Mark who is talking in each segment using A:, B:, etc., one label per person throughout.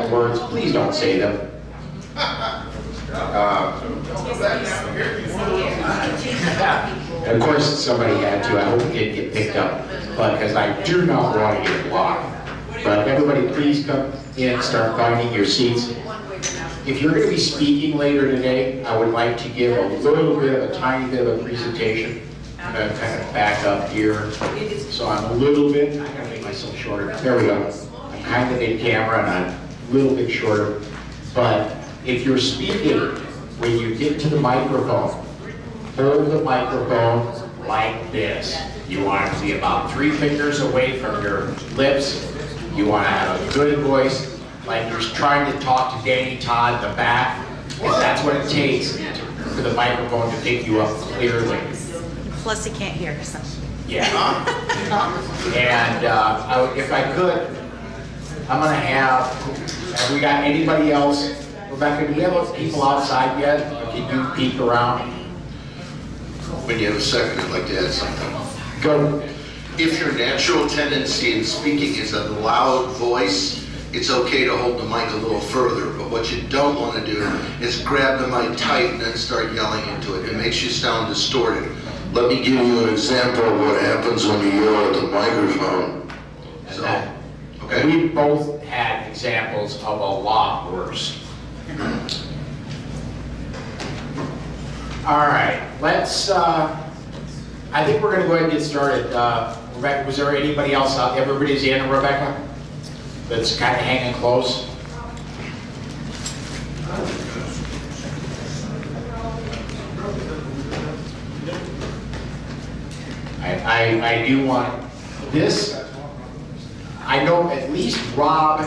A: couple words, please don't say them. Of course, somebody had to. I hope it didn't get picked up, because I do not want to get blocked. But everybody, please come in, start finding your seats. If you're going to be speaking later today, I would like to give a little bit of a tiny bit of a presentation. I'm going to kind of back up here. So I'm a little bit, I'm going to make myself shorter. There we go. I'm kind of in camera and I'm a little bit shorter. But if you're speaking, when you get to the microphone, hold the microphone like this. You want it to be about 3 fingers away from your lips. You want to have a good voice, like you're trying to talk to Danny Todd in the back, because that's what it takes for the microphone to pick you up clearly.
B: Plus, he can't hear us.
A: Yeah. And if I could, I'm going to have we got anybody else? Rebecca, do we have people outside yet? Or can you peek around?
C: When you have a second, I'd like to add something.
A: Go.
C: If your natural tendency in speaking is a loud voice, it's okay to hold the mic a little further. But what you don't want to do is grab the mic tight and then start yelling into it. It makes you sound distorted. Let me give you an example of what happens when you yell at the microphone.
A: Okay. We both had examples of a lot worse. All right, let's, I think we're going to go ahead and get started. Rebecca, was there anybody else out? Everybody's in, Rebecca? That's kind of hanging close. I do want this. I know at least Rob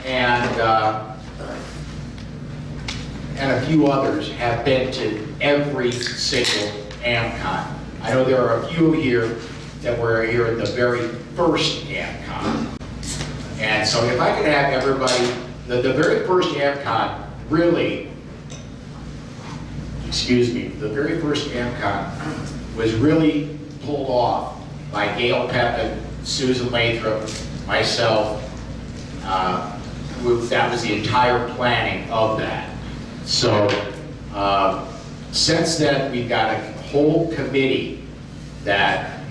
A: and a few others have been to every single Amm-Con. I know there are a few here that were here at the very first Amm-Con. And so if I could have everybody, the very first Amm-Con really, excuse me, the very first Amm-Con was really pulled off by Gail Pepin, Susan Lathrop, myself. That was the entire planning of that. So since then, we've got a whole committee that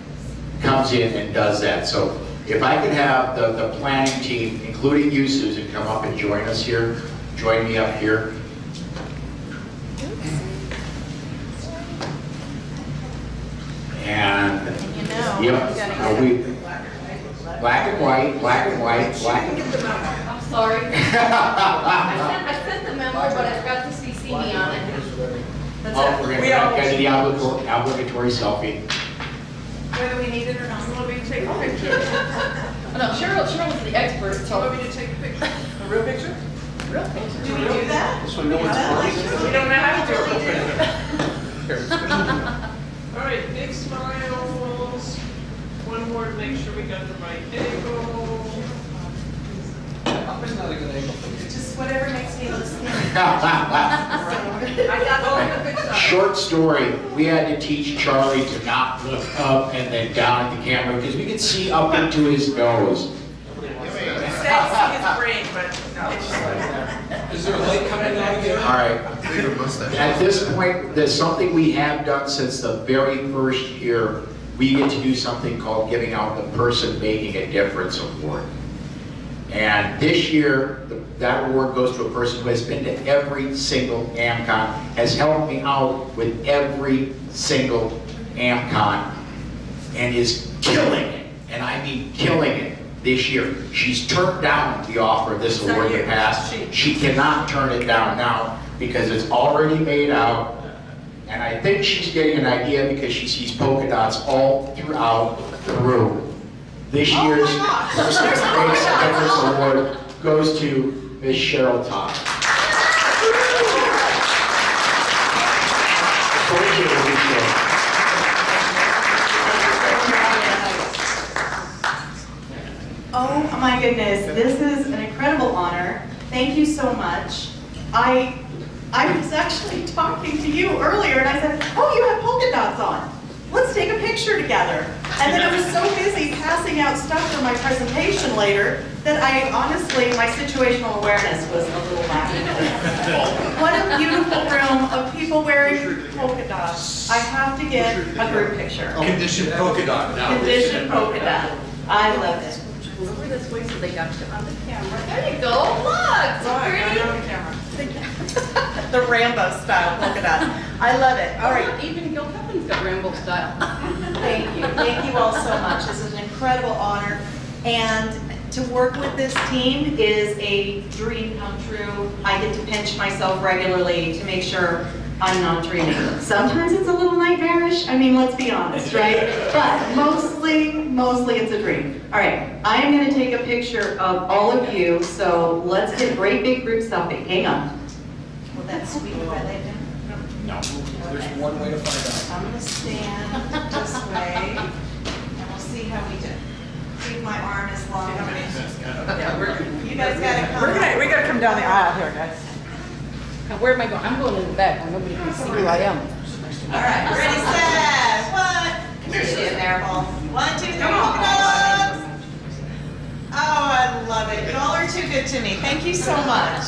A: comes in and does that. So if I could have the planning team, including you, Susan, come up and join us here. Join me up here. And yep, black and white, black and white, black and white.
D: I'm sorry. I sent the memo, but I forgot to CC me on it.
A: Oh, we're going to do the obligatory selfie.
D: Whether we need it or not. You want me to take a picture? Oh, no, Cheryl was the expert. So you want me to take a picture? A real picture? Real picture. Do we do that?
C: So no one's
D: We don't know how to do it.
E: All right, big smiles. One more to make sure we got the right angle.
F: It's not a good angle.
D: Just whatever makes me look skinny.
E: I got all the good stuff.
A: Short story, we had to teach Charlie to not look up and then down at the camera because we could see up into his nose.
E: His brain, but no.
F: Is there a light coming out again?
A: All right. At this point, there's something we have done since the very first year. We get to do something called giving out the Person Making a Difference Award. And this year, that award goes to a person who has been to every single Amm-Con, has helped me out with every single Amm-Con, and is killing it, and I mean killing it this year. She's turned down the offer of this award in the past. She cannot turn it down now because it's already made out. And I think she's getting an idea because she sees polka dots all throughout the room. This year's Person Makes a Difference Award goes to Ms. Cheryl Todd.
B: Oh my goodness, this is an incredible honor. Thank you so much. I was actually talking to you earlier and I said, oh, you have polka dots on. Let's take a picture together. And then I was so busy passing out stuff for my presentation later that I honestly, my situational awareness was a little lacking. What a beautiful room of people wearing polka dots. I have to get a group picture.
F: Conditioned polka dot now.
B: Conditioned polka dot. I love it.
D: Over this way so they got you on the camera. There you go. Look. So pretty.
B: The Rambo style polka dot. I love it. All right.
D: Even Gil Cuppin's got Rambo style.
B: Thank you. Thank you all so much. This is an incredible honor. And to work with this team is a dream come true. I get to pinch myself regularly to make sure I'm not dreaming. Sometimes it's a little nightmarish. I mean, let's be honest, right? But mostly it's a dream. All right, I am going to take a picture of all of you. So let's get a great big group selfie. Hang on. Will that sweep if I lay down?
F: No, there's one way to find out.
B: I'm going to stand this way, and we'll see how we do. See if my arm is long enough.
D: Yeah,
B: You guys got to come.
G: We gotta come down the aisle here, guys.
D: Now, where am I going? I'm going in the back where nobody can see who I am.
B: All right, ready, set, one. You're sitting there, Paul. 1, 2, 3, polka dots. Oh, I love it. You all are too good to me. Thank you so much.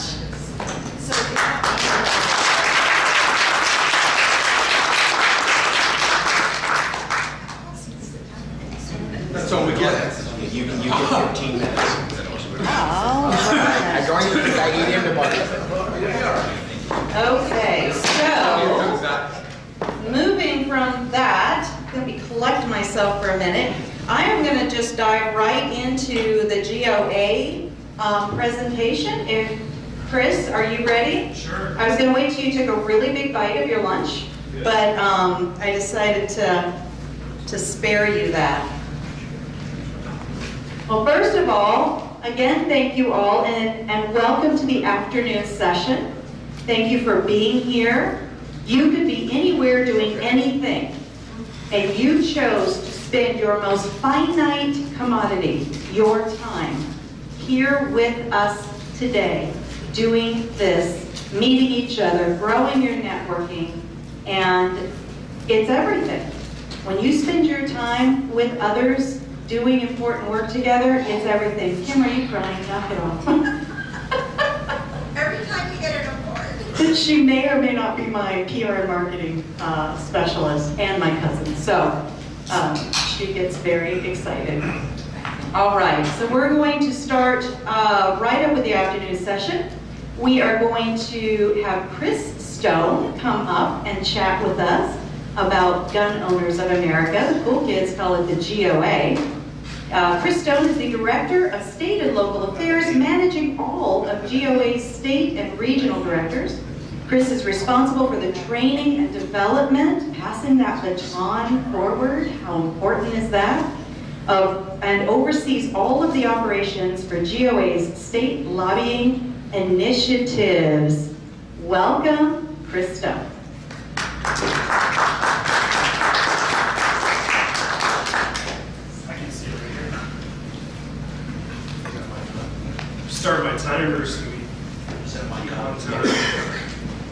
B: So,
F: That's all we get.
A: You get 15 minutes.
B: oh,
A: I don't even think I eat into much.
B: okay, so moving from that, I'm going to collect myself for a minute. I am going to just dive right into the GOA presentation. Chris, are you ready?
F: Sure.
B: I was going to wait till you took a really big bite of your lunch, but I decided to spare you that. Well, first of all, again, thank you all and welcome to the afternoon session. Thank you for being here. You could be anywhere doing anything, and you chose to spend your most finite commodity, your time, here with us today, doing this, meeting each other, growing your networking, and it's everything. When you spend your time with others, doing important work together, it's everything. Kim, are you crying? Knock it off.
H: Every time we get an award.
B: She may or may not be my PR and marketing specialist and my cousin, so she gets very excited. All right, so we're going to start right up with the afternoon session. We are going to have Chris Stone come up and chat with us about Gun Owners of America. The cool kids call it the GOA. Chris Stone is the Director of State and Local Affairs, managing all of GOA's state and regional directors. Chris is responsible for the training and development, passing that baton forward. How important is that? And oversees all of the operations for GOA's state lobbying initiatives. Welcome, Chris Stone.
I: Start my timer so we keep on time.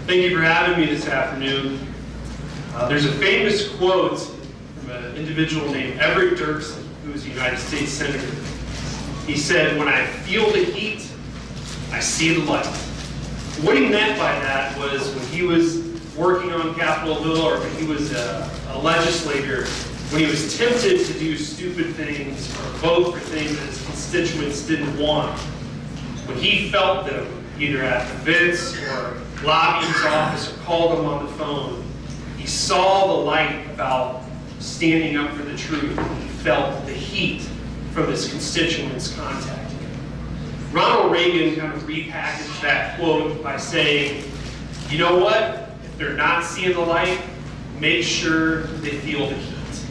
I: Thank you for having me this afternoon. There's a famous quote from an individual named Everett Dirksen, who was a United States Senator. He said, "When I feel the heat, I see the light." What he meant by that was when he was working on Capitol Hill or when he was a legislator, when he was tempted to do stupid things or vote for things that his constituents didn't want, when he felt them, either at events or lobbying his office or called them on the phone, he saw the light about standing up for the truth. He felt the heat from his constituents contacting him. Ronald Reagan kind of repackaged that quote by saying, you know what? If they're not seeing the light, make sure they feel the heat.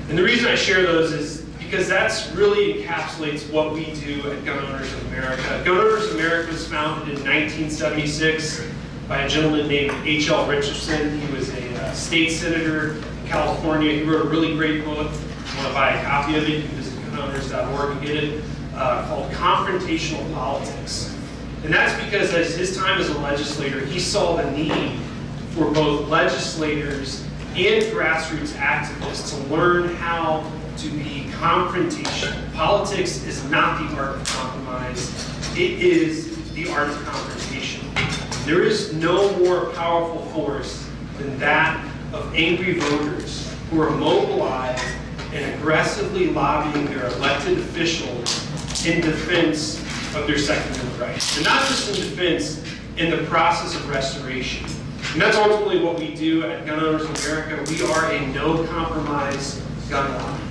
I: And the reason I share those is because that's really encapsulates what we do at Gun Owners of America. Gun Owners of America was founded in 1976 by a gentleman named H.L. Richardson. He was a state senator in California. He wrote a really great book. If you want to buy a copy of it, you can visit gunowners.org and get it, called Confrontational Politics. And that's because as his time as a legislator, he saw the need for both legislators and grassroots activists to learn how to be confrontational. Politics is not the art of compromise. It is the art of confrontation. There is no more powerful force than that of angry voters who are mobilized and aggressively lobbying their elected officials in defense of their Second Amendment rights. And not just in defense, in the process of restoration. And that's ultimately what we do at Gun Owners America. We are a no-compromise gun lobby.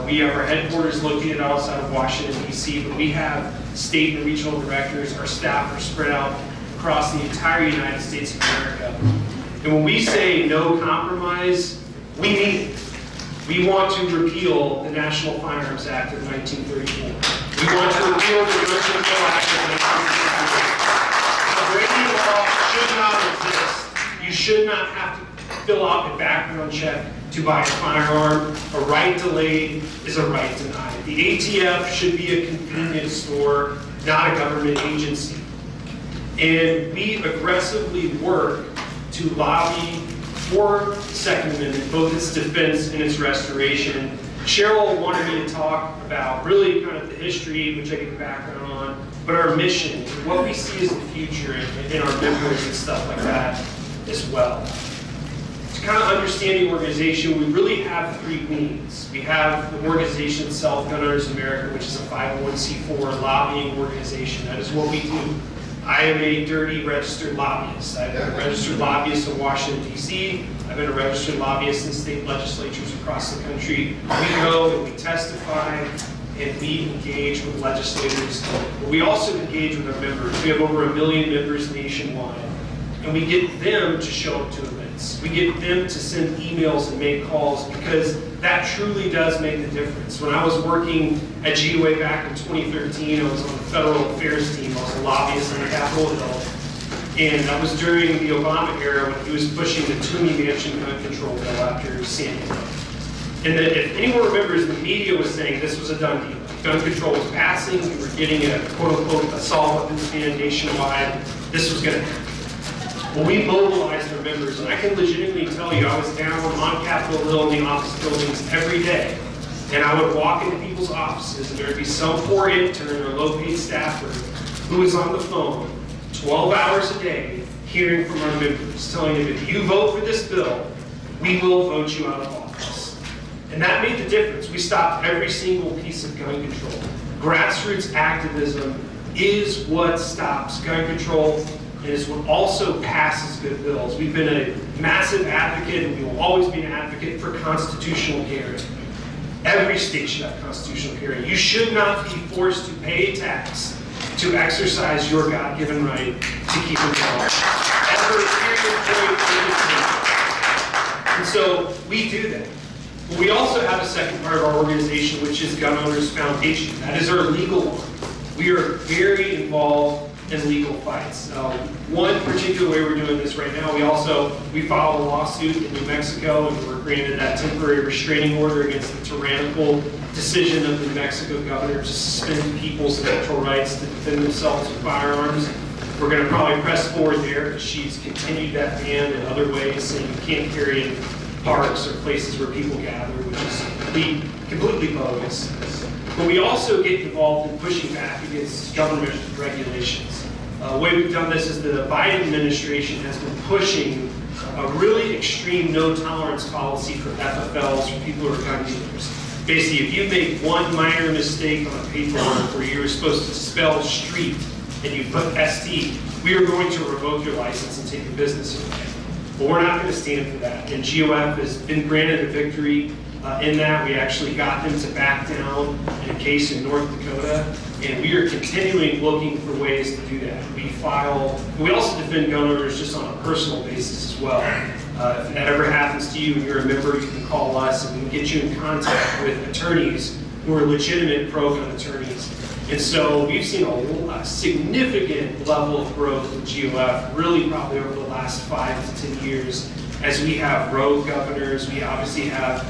I: We have our headquarters located outside of Washington, D.C., but we have state and regional directors. Our staff are spread out across the entire United States of America. And when we say no compromise, we mean it. We want to repeal the National Firearms Act of 1934. We want to repeal the Gun Control Act of 1964. The Brady law should not exist. You should not have to fill out a background check to buy a firearm. A right delayed is a right denied. The ATF should be a convenience store, not a government agency. And we aggressively work to lobby for the Second Amendment, both its defense and its restoration. Cheryl wanted me to talk about really kind of the history, which I get the background on, but our mission, what we see as the future in our members and stuff like that as well. To kind of understand the organization, we really have three wings. We have the organization itself, Gun Owners America, which is a 501c4 lobbying organization. That is what we do. I am a dirty registered lobbyist. I've been a registered lobbyist in Washington, D.C. I've been a registered lobbyist in state legislatures across the country. We go and we testify and we engage with legislators. But we also engage with our members. We have over 1 million members nationwide. And we get them to show up to events. We get them to send emails and make calls, because that truly does make the difference. When I was working at GOA back in 2013, I was on the federal affairs team. I was a lobbyist on Capitol Hill. And that was during the Obama era when he was pushing the Toomey Mansion gun control bill after Sandy Hook. And that if anyone remembers, the media was saying this was a done deal. Gun control was passing, we were getting a quote-unquote assault weapons ban nationwide. This was going to happen. Well, we mobilized our members, and I can legitimately tell you, I was down on Capitol Hill in the office buildings every day, and I would walk into people's offices, and there would be some poor intern or low-paid staffer who was on the phone 12 hours a day hearing from our members, telling them, if you vote for this bill, we will vote you out of office. And that made the difference. We stopped every single piece of gun control. Grassroots activism is what stops gun control, and is what also passes good bills. We've been a massive advocate, and we will always be an advocate for constitutional carry. Every state should have constitutional carry. You should not be forced to pay a tax to exercise your God-given right to keep and bear arms. Ever, period. And so we do that. But we also have a second part of our organization, which is Gun Owners Foundation. That is our legal arm. We are very involved in legal fights. One particular way we're doing this right now, we filed a lawsuit in New Mexico, and we're granted that temporary restraining order against the tyrannical decision of the New Mexico governor to suspend people's natural rights to defend themselves with firearms. We're going to probably press forward there, because she's continued that ban in other ways, saying you can't carry in parks or places where people gather, which is completely bogus. But we also get involved in pushing back against government regulations. The way we've done this is the Biden administration has been pushing a really extreme no-tolerance policy for FFLs, for people who are gun dealers. Basically, if you make one minor mistake on a paperwork where you're supposed to spell street and you put ST, we are going to revoke your license and take your business away. But we're not going to stand for that. And GOF has been granted a victory in that. We actually got them to back down in a case in North Dakota, and we are continuing looking for ways to do that. We also defend gun owners just on a personal basis as well. If that ever happens to you and you're a member, you can call us and we can get you in contact with attorneys who are legitimate pro-gun attorneys. And so we've seen a significant level of growth with GOF, really probably over the last 5 to 10 years, as we have rogue governors. We obviously have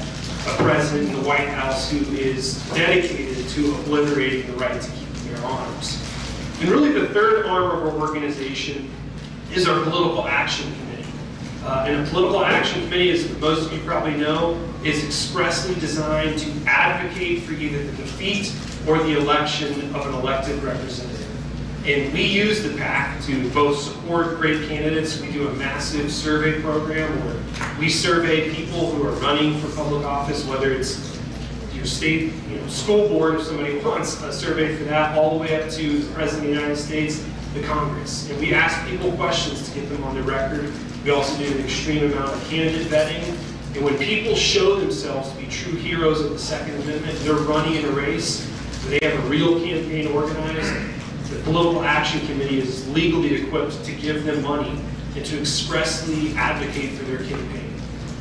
I: a president in the White House who is dedicated to obliterating the right to keep and bear arms. And really the third arm of our organization is our political action committee. And a political action committee, as most of you probably know, is expressly designed to advocate for either the defeat or the election of an elected representative. And we use the PAC to both support great candidates. We do a massive survey program where we survey people who are running for public office, whether it's your state, school board, if somebody wants a survey for that, all the way up to the President of the United States, the Congress. And we ask people questions to get them on the record. We also do an extreme amount of candidate vetting. And when people show themselves to be true heroes of the Second Amendment, they're running in a race, they have a real campaign organized, the Political Action Committee is legally equipped to give them money and to expressly advocate for their campaign.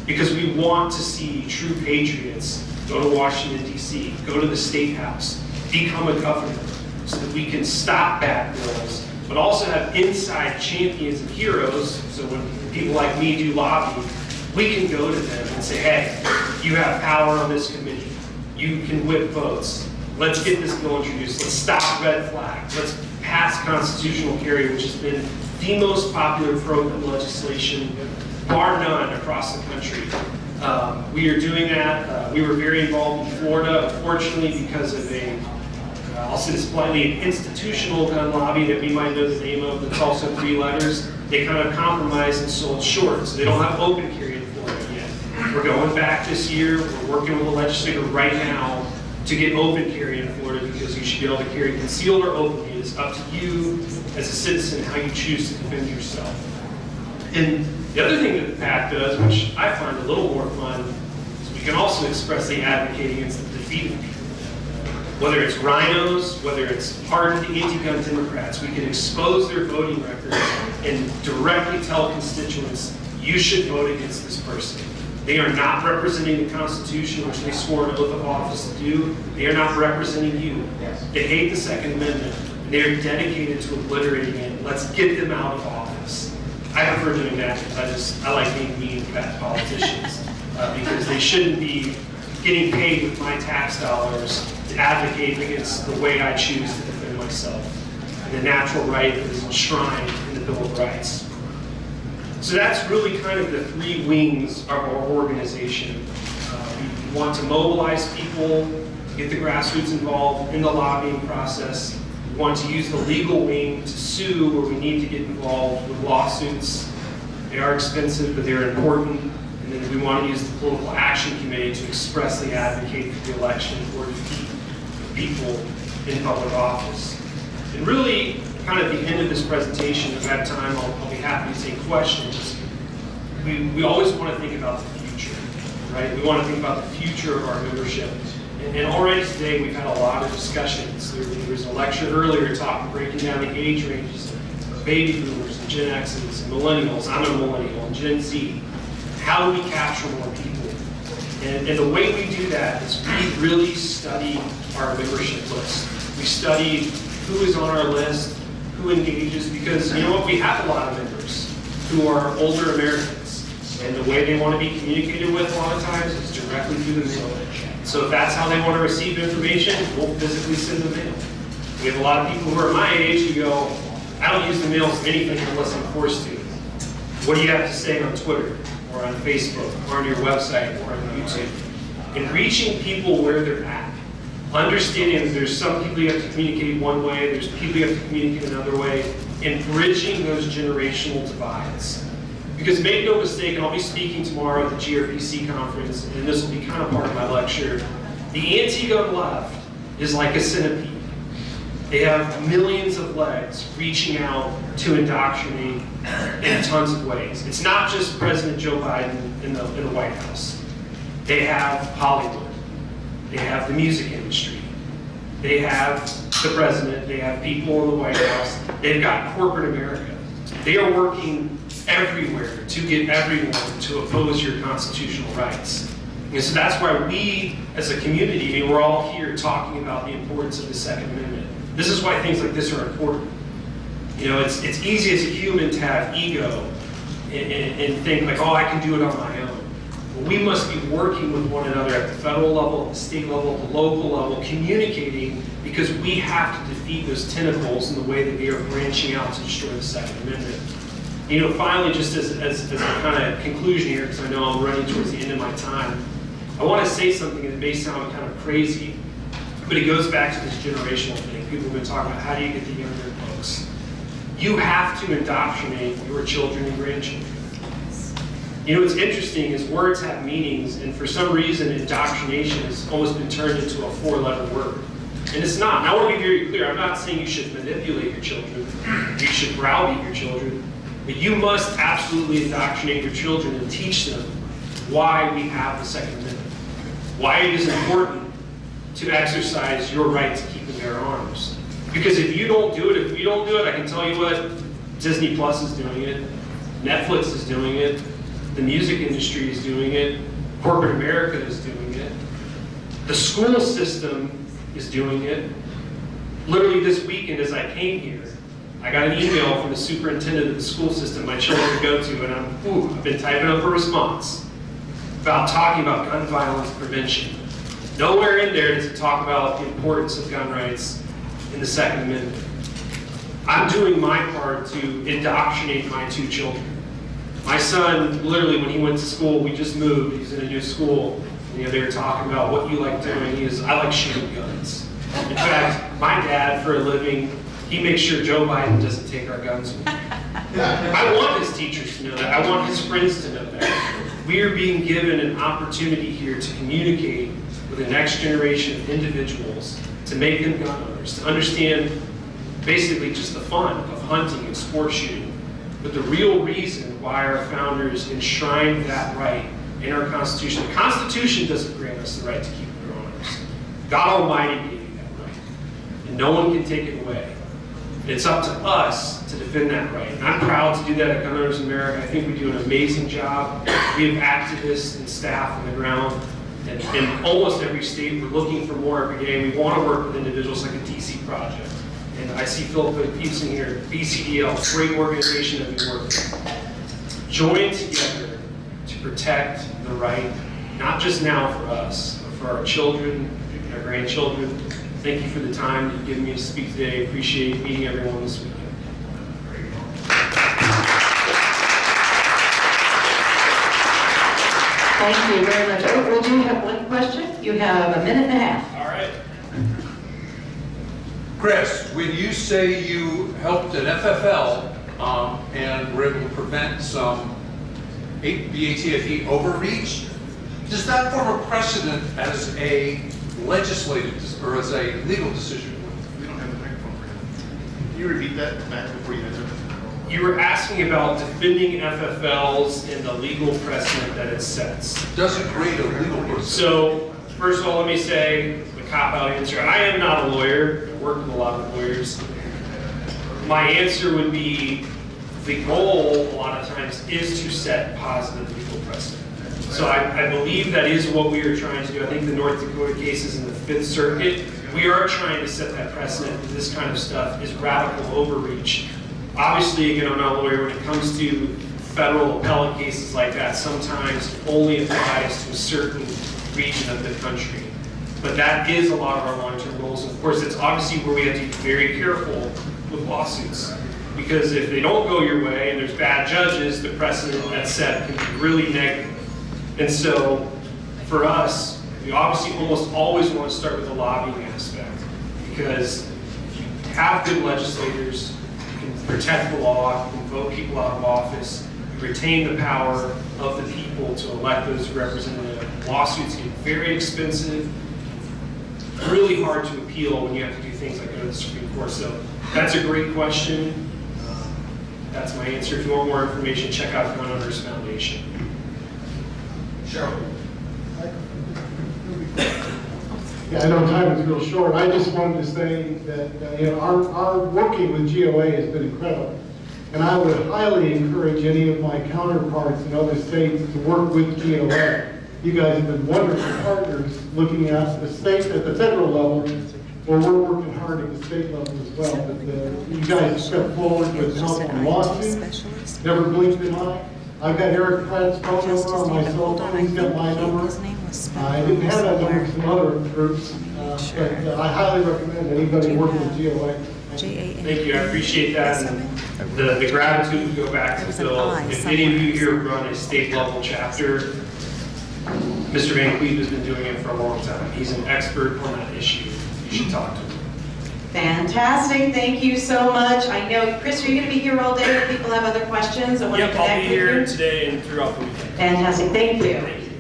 I: Because we want to see true patriots go to Washington, D.C., go to the State House, become a governor, so that we can stop bad bills, but also have inside champions and heroes, so when people like me do lobbying, we can go to them and say, hey, you have power on this committee. You can whip votes. Let's get this bill introduced. Let's stop red flags. Let's pass constitutional carry, which has been the most popular pro-gun legislation, bar none, across the country. We are doing that. We were very involved in Florida, unfortunately, because of I'll say this politely, an institutional gun lobby that we might know the name of, that's also 3 letters. They kind of compromised and sold short, so they don't have open carry in Florida yet. We're going back this year. We're working with the legislature right now to get open carry in Florida, because you should be able to carry concealed or openly. It's up to you as a citizen how you choose to defend yourself. And the other thing that the PAC does, which I find a little more fun, is we can also expressly advocate against the defeated people. Whether it's rhinos, whether it's hardened anti-gun Democrats, we can expose their voting records and directly tell constituents, you should vote against this person. They are not representing the Constitution, which they swore an oath of office to do. They are not representing you. They hate the Second Amendment. They are dedicated to obliterating it. Let's get them out of office. I prefer doing that because I like being mean to bad politicians because they shouldn't be getting paid with my tax dollars to advocate against the way I choose to defend myself and the natural right that is enshrined in the Bill of Rights. So that's really kind of the 3 wings of our organization. We want to mobilize people, get the grassroots involved in the lobbying process. We want to use the legal wing to sue where we need to get involved with lawsuits. They are expensive, but they're important. And then we want to use the Political Action Committee to expressly advocate for the election or defeat people in public office. And really, kind of at the end of this presentation, if I have time, I'll be happy to take questions. We always want to think about the future, right? We want to think about the future of our membership. And already today, we've had a lot of discussions. There was a lecture earlier breaking down the age ranges of baby boomers and Gen X's and millennials. I'm a millennial, and Gen Z. How do we capture more people? And the way we do that is we really study our membership list. We study who is on our list, who engages, because you know what, we have a lot of members who are older Americans, and the way they want to be communicated with a lot of times is directly through the mail. So if that's how they want to receive information, we'll physically send the mail. We have a lot of people who are my age who go, I don't use the mail for anything unless I'm forced to. What do you have to say on Twitter, or on Facebook, or on your website, or on YouTube? And reaching people where they're at. Understanding that there's some people you have to communicate one way, there's people you have to communicate another way, and bridging those generational divides. Because make no mistake, and I'll be speaking tomorrow at the GRPC conference, and this will be kind of part of my lecture, the anti-gun left is like a centipede. They have millions of legs reaching out to indoctrinate in tons of ways. It's not just President Joe Biden in the White House. They have Hollywood. They have the music industry. They have the president. They have people in the White House. They've got corporate America. They are working everywhere to get everyone to oppose your constitutional rights. And so that's why we, as a community, I mean, we're all here talking about the importance of the Second Amendment. This is why things like this are important. You know, it's easy as a human to have ego and think like, oh, I can do it on my own. But we must be working with one another at the federal level, at the state level, at the local level, communicating, because we have to defeat those tentacles in the way that they are branching out to destroy the Second Amendment. You know, finally, just as a kind of conclusion here, because I know I'm running towards the end of my time, I want to say something that may sound kind of crazy, but it goes back to this generational thing. People have been talking about how do you get the younger folks. You have to indoctrinate your children and grandchildren. You know, what's interesting is words have meanings, and for some reason, indoctrination has almost been turned into a 4-letter word. And it's not. And I want to be very clear. I'm not saying you should manipulate your children. You should browbeat your children. But you must absolutely indoctrinate your children and teach them why we have the Second Amendment. Why it is important to exercise your right to keep and bear arms. Because if you don't do it, I can tell you what, Disney Plus is doing it, Netflix is doing it, the music industry is doing it, corporate America is doing it, the school system is doing it. Literally this weekend as I came here, I got an email from the superintendent of the school system my children go to, and I've been typing up a response about talking about gun violence prevention. Nowhere in there does it talk about the importance of gun rights in the Second Amendment. I'm doing my part to indoctrinate my 2 children. My son, literally when he went to school, we just moved, he's in a new school, you know, they were talking about what you like doing. I like shooting guns. In fact, my dad, for a living, he makes sure Joe Biden doesn't take our guns away. I want his teachers to know that. I want his friends to know that. We are being given an opportunity here to communicate with the next generation of individuals, to make them gun owners, to understand basically just the fun of hunting and sport shooting. But the real reason why our founders enshrined that right in our Constitution. The Constitution doesn't grant us the right to keep and bear arms. God Almighty gave you that right. And no one can take it away. It's up to us to defend that right. And I'm proud to do that at Gun Owners America. I think we do an amazing job. We have activists and staff on the ground. And in almost every state, we're looking for more every day. We want to work with individuals like a DC Project. And I see Philip Peeps in here, BCDL, great organization that we work with. Join together to protect the right, not just now for us, but for our children and our grandchildren. Thank you for the time you've given me to speak today. Appreciate meeting everyone this weekend.
H: Thank you very much. Oh, we do have one question. You have a minute and a half.
I: All right.
F: Chris, when you say you helped an FFL and were able to prevent some BATFE overreach, does that form a precedent as a legislative or as a legal decision?
J: We don't have the microphone for him. Can you repeat that back before you answer?
I: You were asking about defending FFLs and the legal precedent that it sets.
F: Does it create a legal precedent?
I: So, first of all, let me say the cop-out answer. I am not a lawyer. I work with a lot of lawyers. My answer would be the goal, a lot of times, is to set positive legal precedent. So I believe that is what we are trying to do. I think the North Dakota cases in the Fifth Circuit, we are trying to set that precedent that this kind of stuff is radical overreach. Obviously, again, I'm not a lawyer. When it comes to federal appellate cases like that, sometimes it only applies to a certain region of the country. But that is a lot of our long-term goals. Of course, it's obviously where we have to be very careful with lawsuits. Because if they don't go your way and there's bad judges, the precedent that's set can be really negative. And so, for us, we obviously almost always want to start with the lobbying aspect. Because if you have good legislators, you can protect the law, you can vote people out of office, you retain the power of the people to elect those who represent them. Lawsuits get very expensive, really hard to appeal when you have to do things like go to the Supreme Court. So that's a great question. That's my answer. If you want more information, check out the Gun Owners Foundation.
C: Cheryl.
J: Yeah, I know time is real short. I just wanted to say that our working with GOA has been incredible. And I would highly encourage any of my counterparts in other states to work with GOA. You guys have been wonderful partners looking at the state, at the federal level, where we're working hard at the state level as well. But you guys stepped forward with help on lawsuits, never blinked an eye. I've got Eric Pratt's phone number on my cell phone, he's got my number. I didn't have that number from other groups, but I highly recommend anybody working with GOA.
I: Thank you, I appreciate that. And the gratitude would go back to Phil. If any of you here run a state level chapter, Mr. Van Cleve has been doing it for a long time. He's an expert on that issue. You should talk to him.
B: Fantastic, thank you so much. I know, Chris, are you going to be here all day if people have other questions? Or
I: Yep, I'll be here today and throughout the weekend.
B: Fantastic, thank you.
I: Thank you.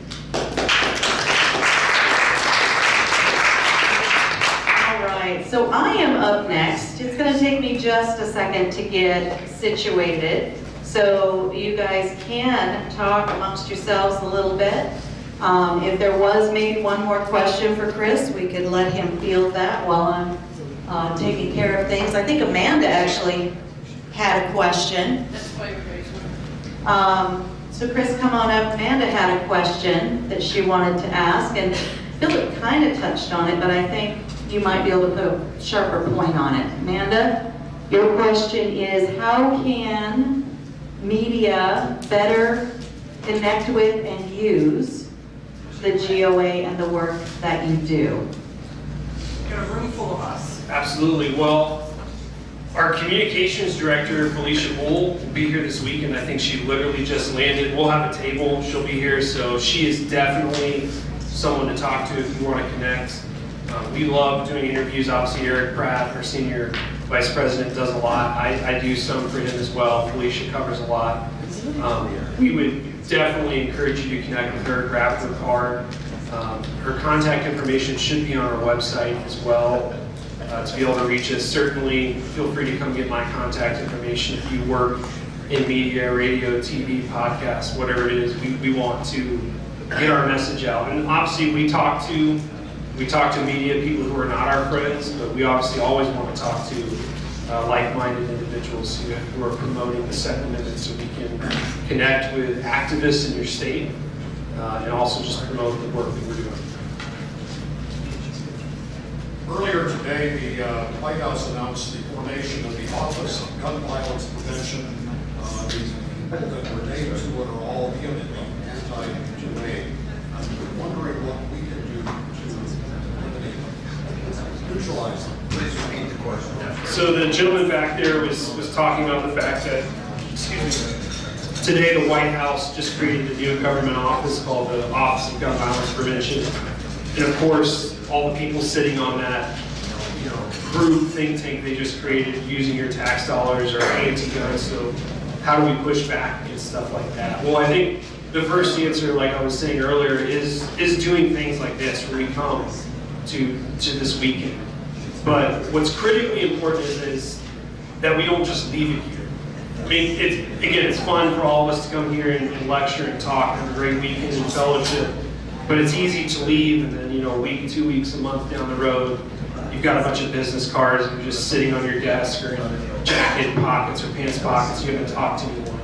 B: All right, so I am up next. It's going to take me just a second to get situated. So you guys can talk amongst yourselves a little bit. If there was maybe one more question for Chris, we could let him field that while I'm taking care of things. I think Amanda actually had a question. So Chris, come on up. Amanda had a question that she wanted to ask, and Philip kind of touched on it, but I think you might be able to put a sharper point on it. Amanda, your question is, how can media better connect with and use the GOA and the work that you do?
E: Got a room full of us.
I: Absolutely. Well, our communications director, Felicia Bull, will be here this week, and I think she literally just landed. We'll have a table. She'll be here, so she is definitely someone to talk to if you want to connect. We love doing interviews. Obviously, Eric Pratt, our senior vice president, does a lot. I do some for him as well. Felicia covers a lot. We would definitely encourage you to connect with her, grab her card. Her contact information should be on our website as well to be able to reach us. Certainly, feel free to come get my contact information if you work in media, radio, TV, podcast, whatever it is. We want to get our message out. And obviously, we talk to media people who are not our friends, but we obviously always want to talk to like-minded individuals who are promoting the Second Amendment, so we can connect with activists in your state and also just promote the work that we're doing.
K: Earlier today, the White House announced the formation of the Office of Gun Violence Prevention. These people that were named to it are all vehemently anti-GOA. I'm wondering what we can do to neutralize them.
C: Please repeat the question.
I: So the gentleman back there was talking about the fact that, excuse me, today the White House just created a new government office called the Office of Gun Violence Prevention. And of course, all the people sitting on that, group think tank they just created using your tax dollars are anti-gun. So how do we push back against stuff like that? Well, I think the first answer, like I was saying earlier, is doing things like this where we come to this weekend. But what's critically important is that we don't just leave it here. I mean, it's fun for all of us to come here and lecture and talk and have a great weekend and fellowship. But it's easy to leave, and then a week, 2 weeks, a month down the road, you've got a bunch of business cards and you're just sitting on your desk or in jacket pockets or pants pockets. You haven't talked to anyone.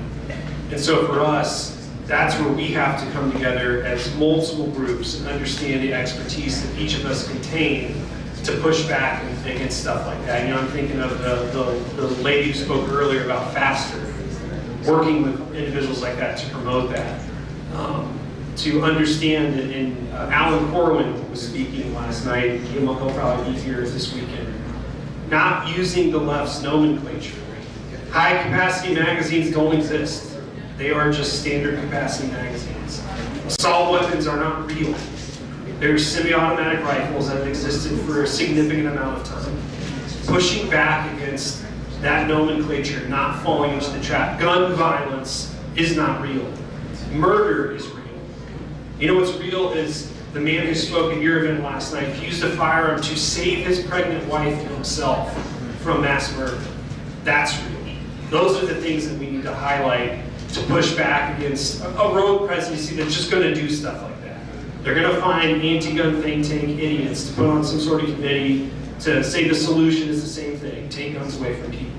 I: And so for us, that's where we have to come together as multiple groups and understand the expertise that each of us contain to push back against stuff like that. I'm thinking of the lady who spoke earlier about Faster, working with individuals like that to promote that. To understand, and Alan Corwin was speaking last night, he'll probably be here this weekend, not using the left's nomenclature. High capacity magazines don't exist. They are just standard capacity magazines. Assault weapons are not real. They're semi-automatic rifles that have existed for a significant amount of time. Pushing back against that nomenclature, not falling into the trap. Gun violence is not real. Murder is real. What's real is the man who spoke at your event last night. He used a firearm to save his pregnant wife and himself from mass murder. That's real. Those are the things that we need to highlight to push back against a rogue presidency that's just going to do stuff like that. They're going to find anti-gun think tank idiots to put on some sort of committee to say the solution is the same thing, take guns away from people.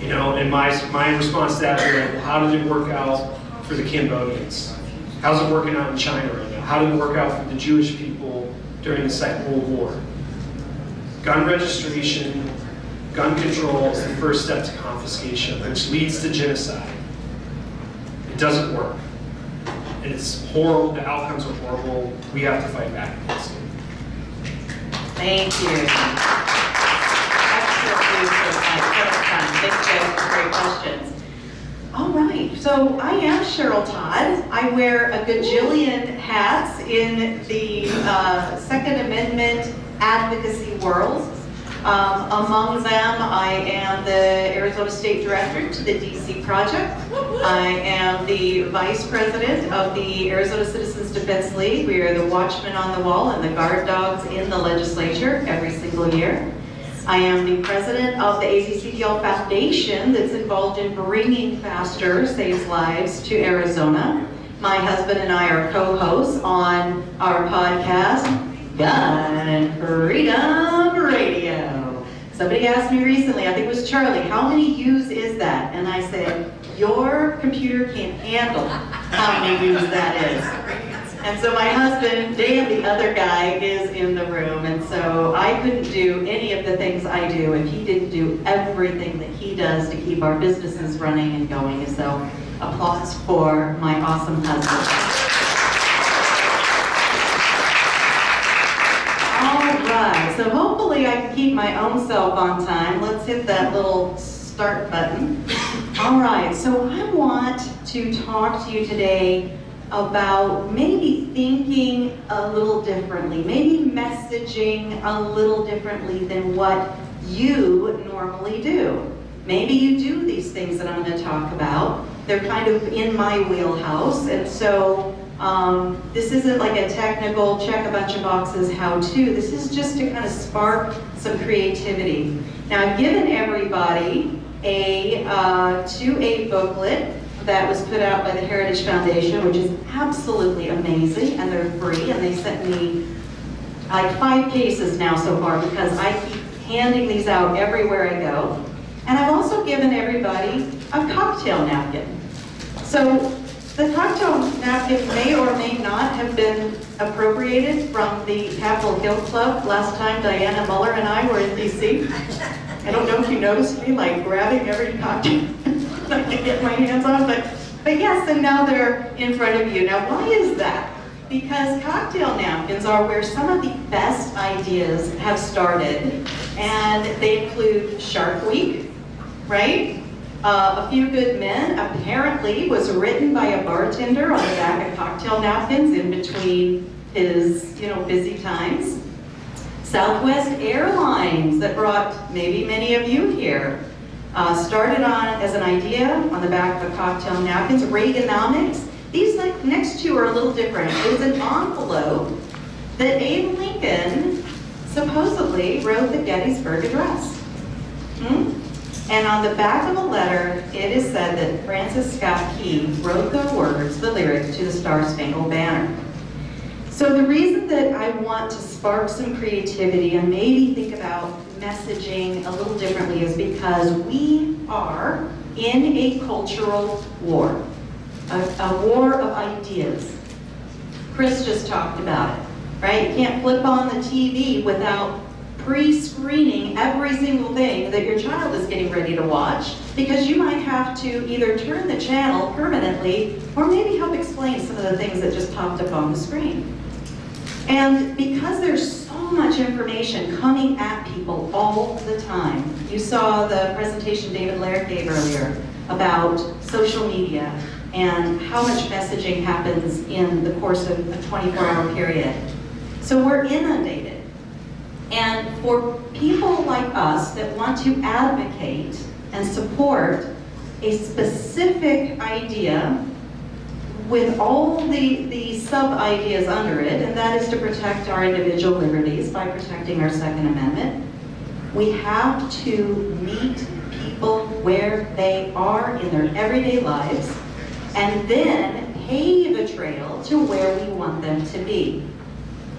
I: And my response to that is, well, how did it work out for the Cambodians? How's it working out in China right now? How did it work out for the Jewish people during the Second World War? Gun registration, gun control is the first step to confiscation, which leads to genocide. It doesn't work. And it's horrible, the outcomes are horrible. We have to fight back against it.
B: Thank you. Excellent. always so fun. Thanks guys for great questions. All right, so I am Cheryl Todd. I wear a gajillion hats in the Second Amendment advocacy world. Among them, I am the Arizona State Director to the DC Project. I am the Vice President of the Arizona Citizens Defense League. We are the watchmen on the wall and the guard dogs in the legislature every single year. I am the President of the AZCDL Foundation that's involved in bringing Faster Saves Lives to Arizona. My husband and I are co-hosts on our podcast, Gun Freedom Radio. Somebody asked me recently, I think it was Charlie, how many U's is that? And I said, your computer can't handle how many U's that is. And so my husband, Dan, the other guy, is in the room. And so I couldn't do any of the things I do if he didn't do everything that he does to keep our businesses running and going. And so applause for my awesome husband. All right, so hopefully I can keep my own self on time. Let's hit that little start button. All right, so I want to talk to you today about maybe thinking a little differently, maybe messaging a little differently than what you normally do. Maybe you do these things that I'm going to talk about. They're kind of in my wheelhouse, and so this isn't like a technical check a bunch of boxes how-to. This is just to kind of spark some creativity. Now, I've given everybody a 2A booklet that was put out by the Heritage Foundation, which is absolutely amazing, and they're free, and they sent me like 5 cases now so far because I keep handing these out everywhere I go. And I've also given everybody a cocktail napkin. So the cocktail napkin may or may not have been appropriated from the Capitol Hill Club last time Diana Muller and I were in DC. I don't know if you noticed me like grabbing every cocktail I could get my hands on, but yes, and now they're in front of you. Now, why is that? Because cocktail napkins are where some of the best ideas have started, and they include Shark Week, right? A Few Good Men apparently was written by a bartender on the back of cocktail napkins in between his, busy times. Southwest Airlines, that brought maybe many of you here, started on as an idea on the back of the cocktail napkins. Reaganomics. These next two are a little different. It was an envelope that Abe Lincoln supposedly wrote the Gettysburg Address. And on the back of the letter, it is said that Francis Scott Key wrote the words, the lyrics to the Star-Spangled Banner. So the reason that I want to spark some creativity and maybe think about messaging a little differently is because we are in a cultural war, a war of ideas. Chris just talked about it, right? You can't flip on the TV without pre-screening every single thing that your child is getting ready to watch, because you might have to either turn the channel permanently or maybe help explain some of the things that just popped up on the screen. And because there's so much information coming at people all the time, you saw the presentation David Laird gave earlier about social media and how much messaging happens in the course of a 24-hour period. So we're inundated. And for people like us that want to advocate and support a specific idea with all the sub-ideas under it, and that is to protect our individual liberties by protecting our Second Amendment, we have to meet people where they are in their everyday lives and then pave a trail to where we want them to be.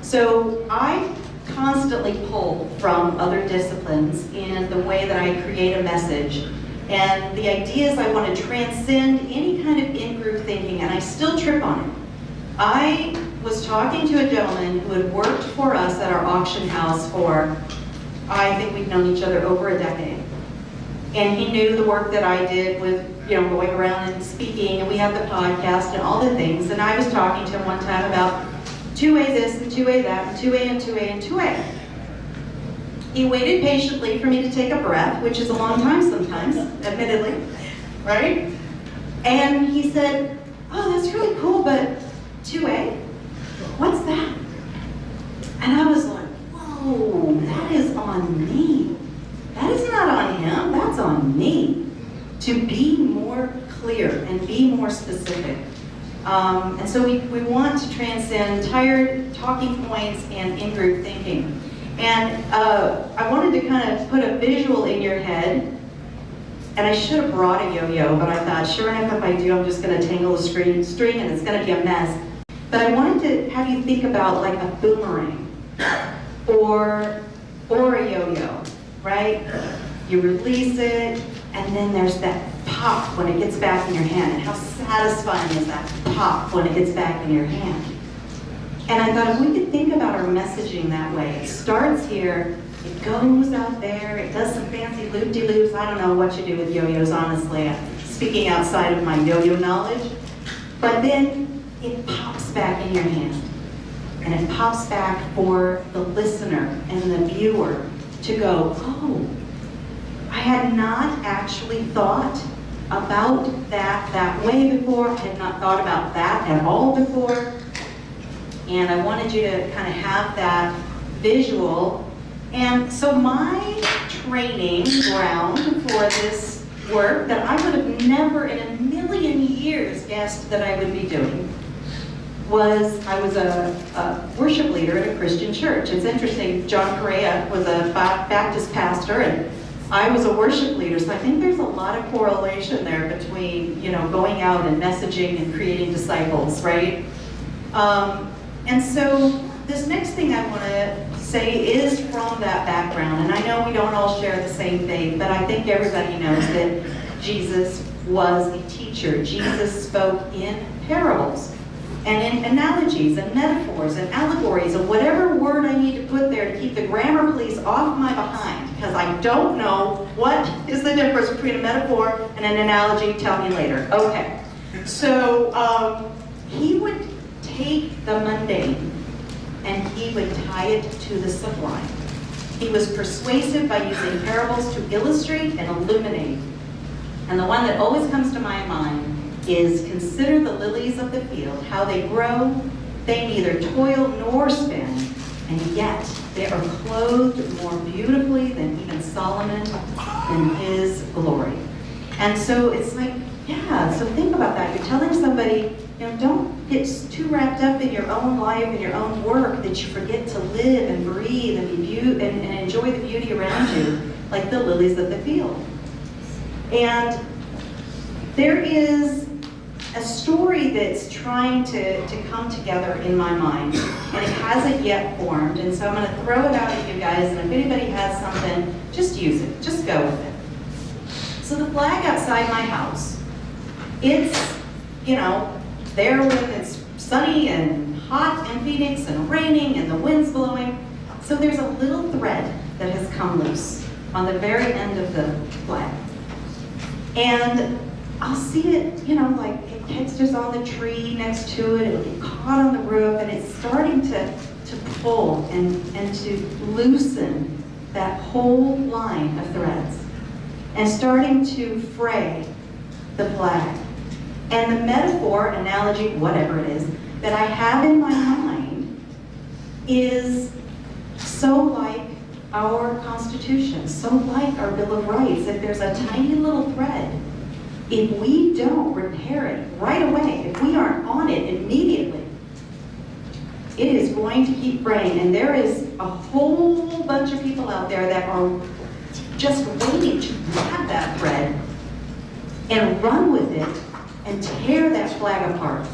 B: So I constantly pull from other disciplines in the way that I create a message. And the idea is I want to transcend any kind of in-group thinking, and I still trip on it. I was talking to a gentleman who had worked for us at our auction house for, I think we've known each other over a decade. And he knew the work that I did with, going around and speaking, and we have the podcast and all the things. And I was talking to him one time about 2A this and 2A that, and 2A and 2A and 2A. He waited patiently for me to take a breath, which is a long time sometimes, admittedly, right? And he said, oh, that's really cool, but 2A? What's that? And I was like, whoa, that is on me. That is not on him, that's on me. To be more clear and be more specific. And so we want to transcend tired talking points and in-group thinking. And I wanted to kind of put a visual in your head, and I should have brought a yo-yo, but I thought, sure enough, if I do, I'm just going to tangle the string and it's going to be a mess. But I wanted to have you think about like a boomerang or a yo-yo, right? You release it, and then there's that pop when it gets back in your hand. And how satisfying is that pop when it gets back in your hand? And I thought if we could think about our messaging that way, it starts here, it goes out there, it does some fancy loop-de-loops. I don't know what you do with yo-yos, honestly. I'm speaking outside of my yo-yo knowledge. But then it pops back in your hand. And it pops back for the listener and the viewer to go, oh, I had not actually thought about that way before. I had not thought about that at all before. And I wanted you to kind of have that visual. And so my training ground for this work that I would have never in a million years guessed that I would be doing was, I was a worship leader at a Christian church. It's interesting, John Correa was a Baptist pastor and I was a worship leader, so I think there's a lot of correlation there between, you know, going out and messaging and creating disciples, right? And so this next thing I want to say is from that background, and I know we don't all share the same thing, but I think everybody knows that Jesus was a teacher. Jesus spoke in parables and in analogies and metaphors and allegories and whatever word I need to put there to keep the grammar police off my behind, because I don't know what is the difference between a metaphor and an analogy. Tell me later. Okay. So he would take the mundane and he would tie it to the sublime. He was persuasive by using parables to illustrate and illuminate. And the one that always comes to my mind is, consider the lilies of the field, how they grow. They neither toil nor spin, and yet they are clothed more beautifully than even Solomon in his glory. And so it's like, yeah, so think about that. You're telling somebody, you know, don't get too wrapped up in your own life and your own work that you forget to live and breathe and be and enjoy the beauty around you, like the lilies of the field. And there is a story that's trying to come together in my mind, and it hasn't yet formed, and so I'm going to throw it out at you guys, and if anybody has something, just use it, just go with it. So the flag outside my house, it's, you know, there when it's sunny and hot in Phoenix and raining and the wind's blowing, so there's a little thread that has come loose on the very end of the flag. And I'll see it, you know, like it textures on the tree next to it, it'll get caught on the roof, and it's starting to pull and to loosen that whole line of threads, and starting to fray the flag. And the metaphor, analogy, whatever it is, that I have in my mind is so like our Constitution, so like our Bill of Rights, that there's a tiny little thread. If we don't repair it right away, if we aren't on it immediately, it is going to keep fraying. And there is a whole bunch of people out there that are just waiting to grab that thread and run with it and tear that flag apart.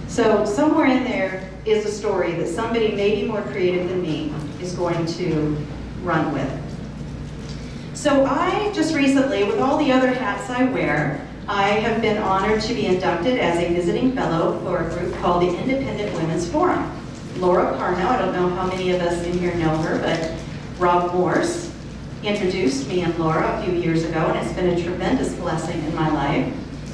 B: So somewhere in there is a story that somebody maybe more creative than me is going to run with. So I just recently, with all the other hats I wear, I have been honored to be inducted as a visiting fellow for a group called the Independent Women's Forum. Laura Carno, I don't know how many of us in here know her, but Rob Morse introduced me and Laura a few years ago, and it's been a tremendous blessing in my life.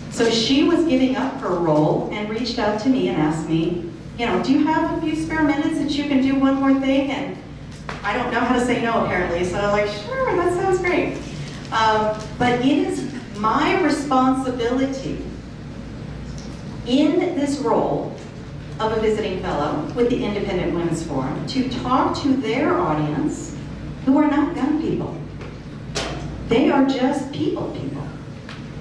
B: So she was giving up her role and reached out to me and asked me, you know, do you have a few spare minutes that you can do one more thing? And I don't know how to say no apparently, so I'm like, sure, that sounds great. But it is my responsibility in this role of a visiting fellow with the Independent Women's Forum to talk to their audience who are not gun people. They are just people.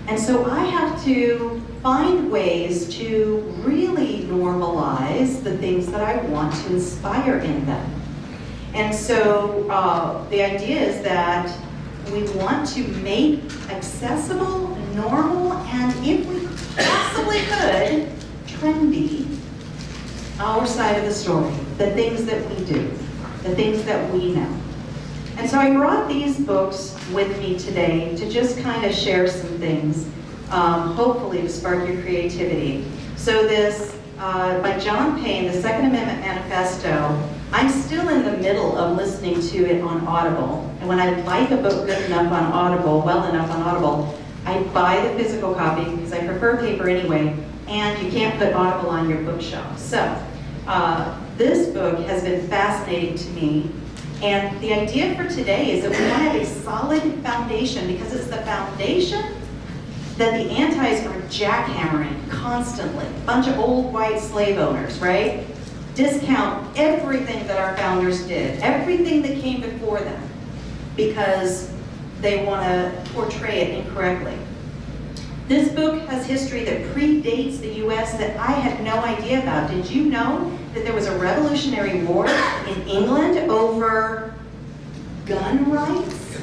B: And so I have to find ways to really normalize the things that I want to inspire in them. And so the idea is that we want to make accessible, normal, and if we possibly could, trendy, our side of the story, the things that we do, the things that we know. And so I brought these books with me today to just kind of share some things, hopefully to spark your creativity. So this, by John Payne, the Second Amendment Manifesto, I'm still in the middle of listening to it on Audible. And when I like a book good enough on Audible, well enough on Audible, I buy the physical copy because I prefer paper anyway, and you can't put Audible on your bookshelf. So this book has been fascinating to me. And the idea for today is that we want to have a solid foundation because it's the foundation that the antis are jackhammering constantly. A bunch of old white slave owners, right? Discount everything that our founders did, everything that came before them, because they want to portray it incorrectly. This book has history that predates the US that I had no idea about. Did you know that there was a Revolutionary War in England over gun rights?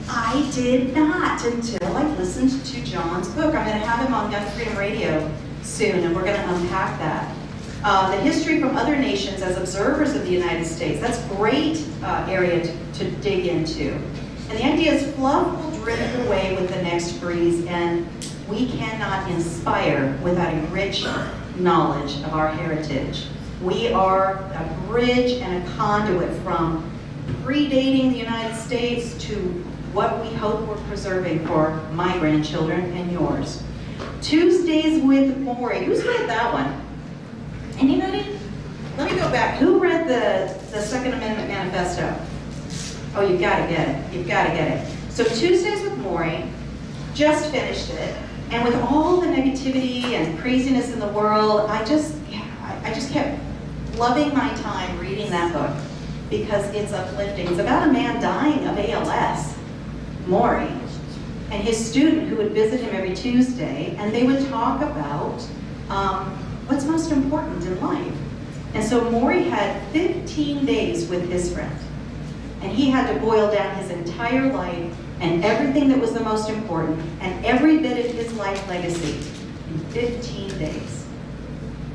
B: I did not until I listened to John's book. I'm going to have him on Gun Freedom Radio soon, and we're going to unpack that. The history from other nations as observers of the United States, that's a great area to dig into. And the idea is fluff will drift away with the next breeze, and we cannot inspire without a rich knowledge of our heritage. We are a bridge and a conduit from predating the United States to what we hope we're preserving for my grandchildren and yours. Tuesdays with Maury. Who's read that one? Anybody? Let me go back. Who read the Second Amendment Manifesto? Oh, you've got to get it. You've got to get it. So Tuesdays with Maury, just finished it, and with all the negativity and craziness in the world, I just kept loving my time reading that book because it's uplifting. It's about a man dying of ALS, Maury, and his student who would visit him every Tuesday, and they would talk about what's most important in life. And so Maury had 15 days with his friend. And he had to boil down his entire life and everything that was the most important and every bit of his life legacy in 15 days.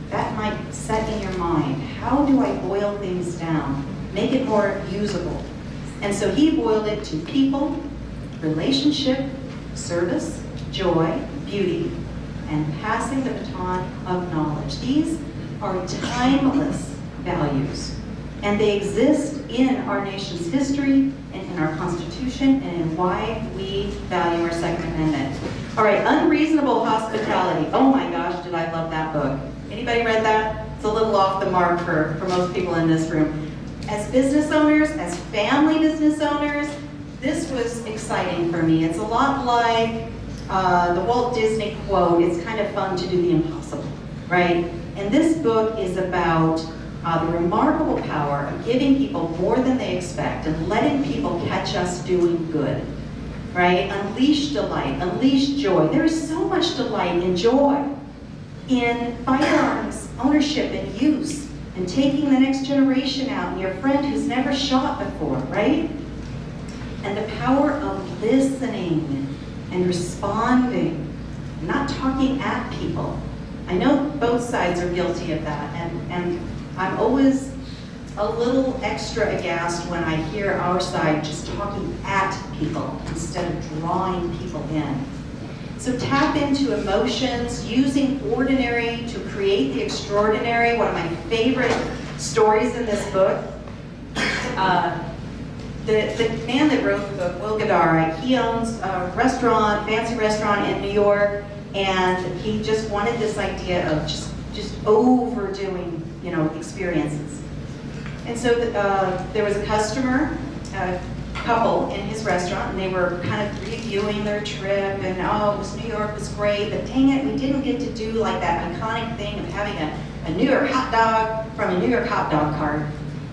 B: That might set in your mind, how do I boil things down, make it more usable? And so he boiled it to people, relationship, service, joy, beauty, and passing the baton of knowledge. These are timeless values. And they exist in our nation's history, and in our Constitution, and in why we value our Second Amendment. All right, Unreasonable Hospitality. Oh my gosh, did I love that book. Anybody read that? It's a little off the mark for most people in this room. As business owners, as family business owners, this was exciting for me. It's a lot like the Walt Disney quote, it's kind of fun to do the impossible, right? And this book is about the remarkable power of giving people more than they expect and letting people catch us doing good, right? Unleash delight, unleash joy. There is so much delight and joy in firearms ownership and use and taking the next generation out and your friend who's never shot before, right? And the power of listening and responding, not talking at people. I know both sides are guilty of that, and I'm always a little extra aghast when I hear our side just talking at people instead of drawing people in. So tap into emotions, using ordinary to create the extraordinary. One of my favorite stories in this book. The man that wrote the book, Will Goddard, he owns a restaurant, fancy restaurant in New York, and he just wanted this idea of just overdoing, experiences. And so there was a customer, a couple in his restaurant, and they were kind of reviewing their trip, and oh, New York was great, but dang it, we didn't get to do like that iconic thing of having a New York hot dog from a New York hot dog cart.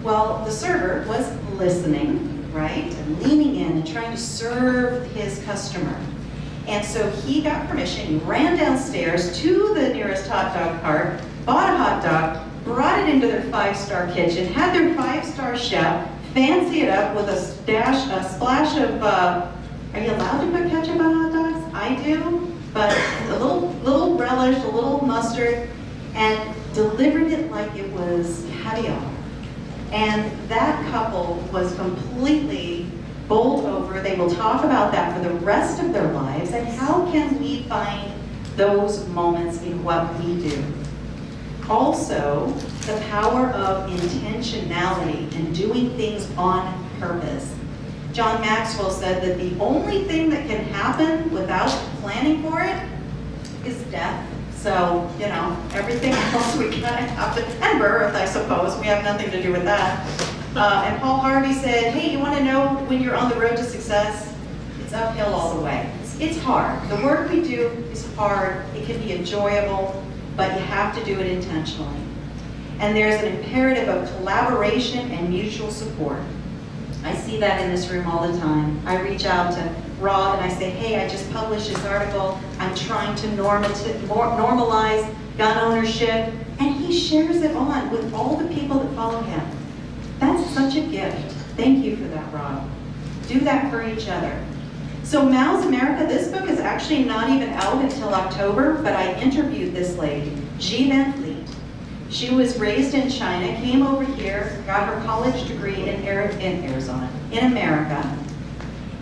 B: Well, the server was listening, right, and leaning in and trying to serve his customer. And so he got permission, he ran downstairs to the nearest hot dog cart, bought a hot dog, brought it into their 5-star kitchen, had their 5-star chef fancy it up with a splash of, are you allowed to put ketchup on hot dogs? I do, but a little relish, a little mustard, and delivered it like it was caviar. And that couple was completely bowled over. They will talk about that for the rest of their lives, and how can we find those moments in what we do? Also, the power of intentionality and doing things on purpose. John Maxwell said that the only thing that can happen without planning for it is death. So, you know, everything else we kind of have to, and birth, I suppose, we have nothing to do with that. And Paul Harvey said, hey, you want to know when you're on the road to success? It's uphill all the way. It's hard. The work we do is hard. It can be enjoyable, but you have to do it intentionally. And there's an imperative of collaboration and mutual support. I see that in this room all the time. I reach out to Rob and I say, hey, I just published this article. I'm trying to normalize gun ownership. And he shares it on with all the people that follow him. That's such a gift. Thank you for that, Rob. Do that for each other. So Mao's America, this book is actually not even out until October, but I interviewed this lady, G. Van Fleet. She was raised in China, came over here, got her college degree in Arizona, in America.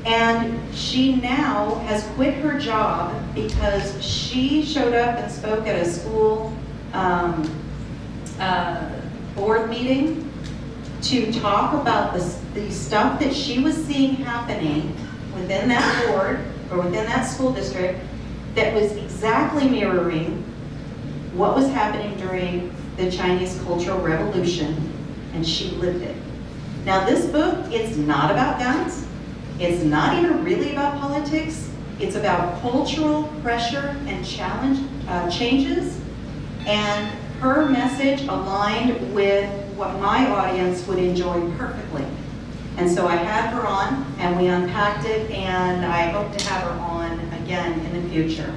B: And she now has quit her job because she showed up and spoke at a school board meeting to talk about the stuff that she was seeing happening within that board or within that school district that was exactly mirroring what was happening during the Chinese Cultural Revolution, and she lived it. Now this book, it's not about guns. It's not even really about politics. It's about cultural pressure and changes, and her message aligned with what my audience would enjoy perfectly. And so I had her on, and we unpacked it, and I hope to have her on again in the future.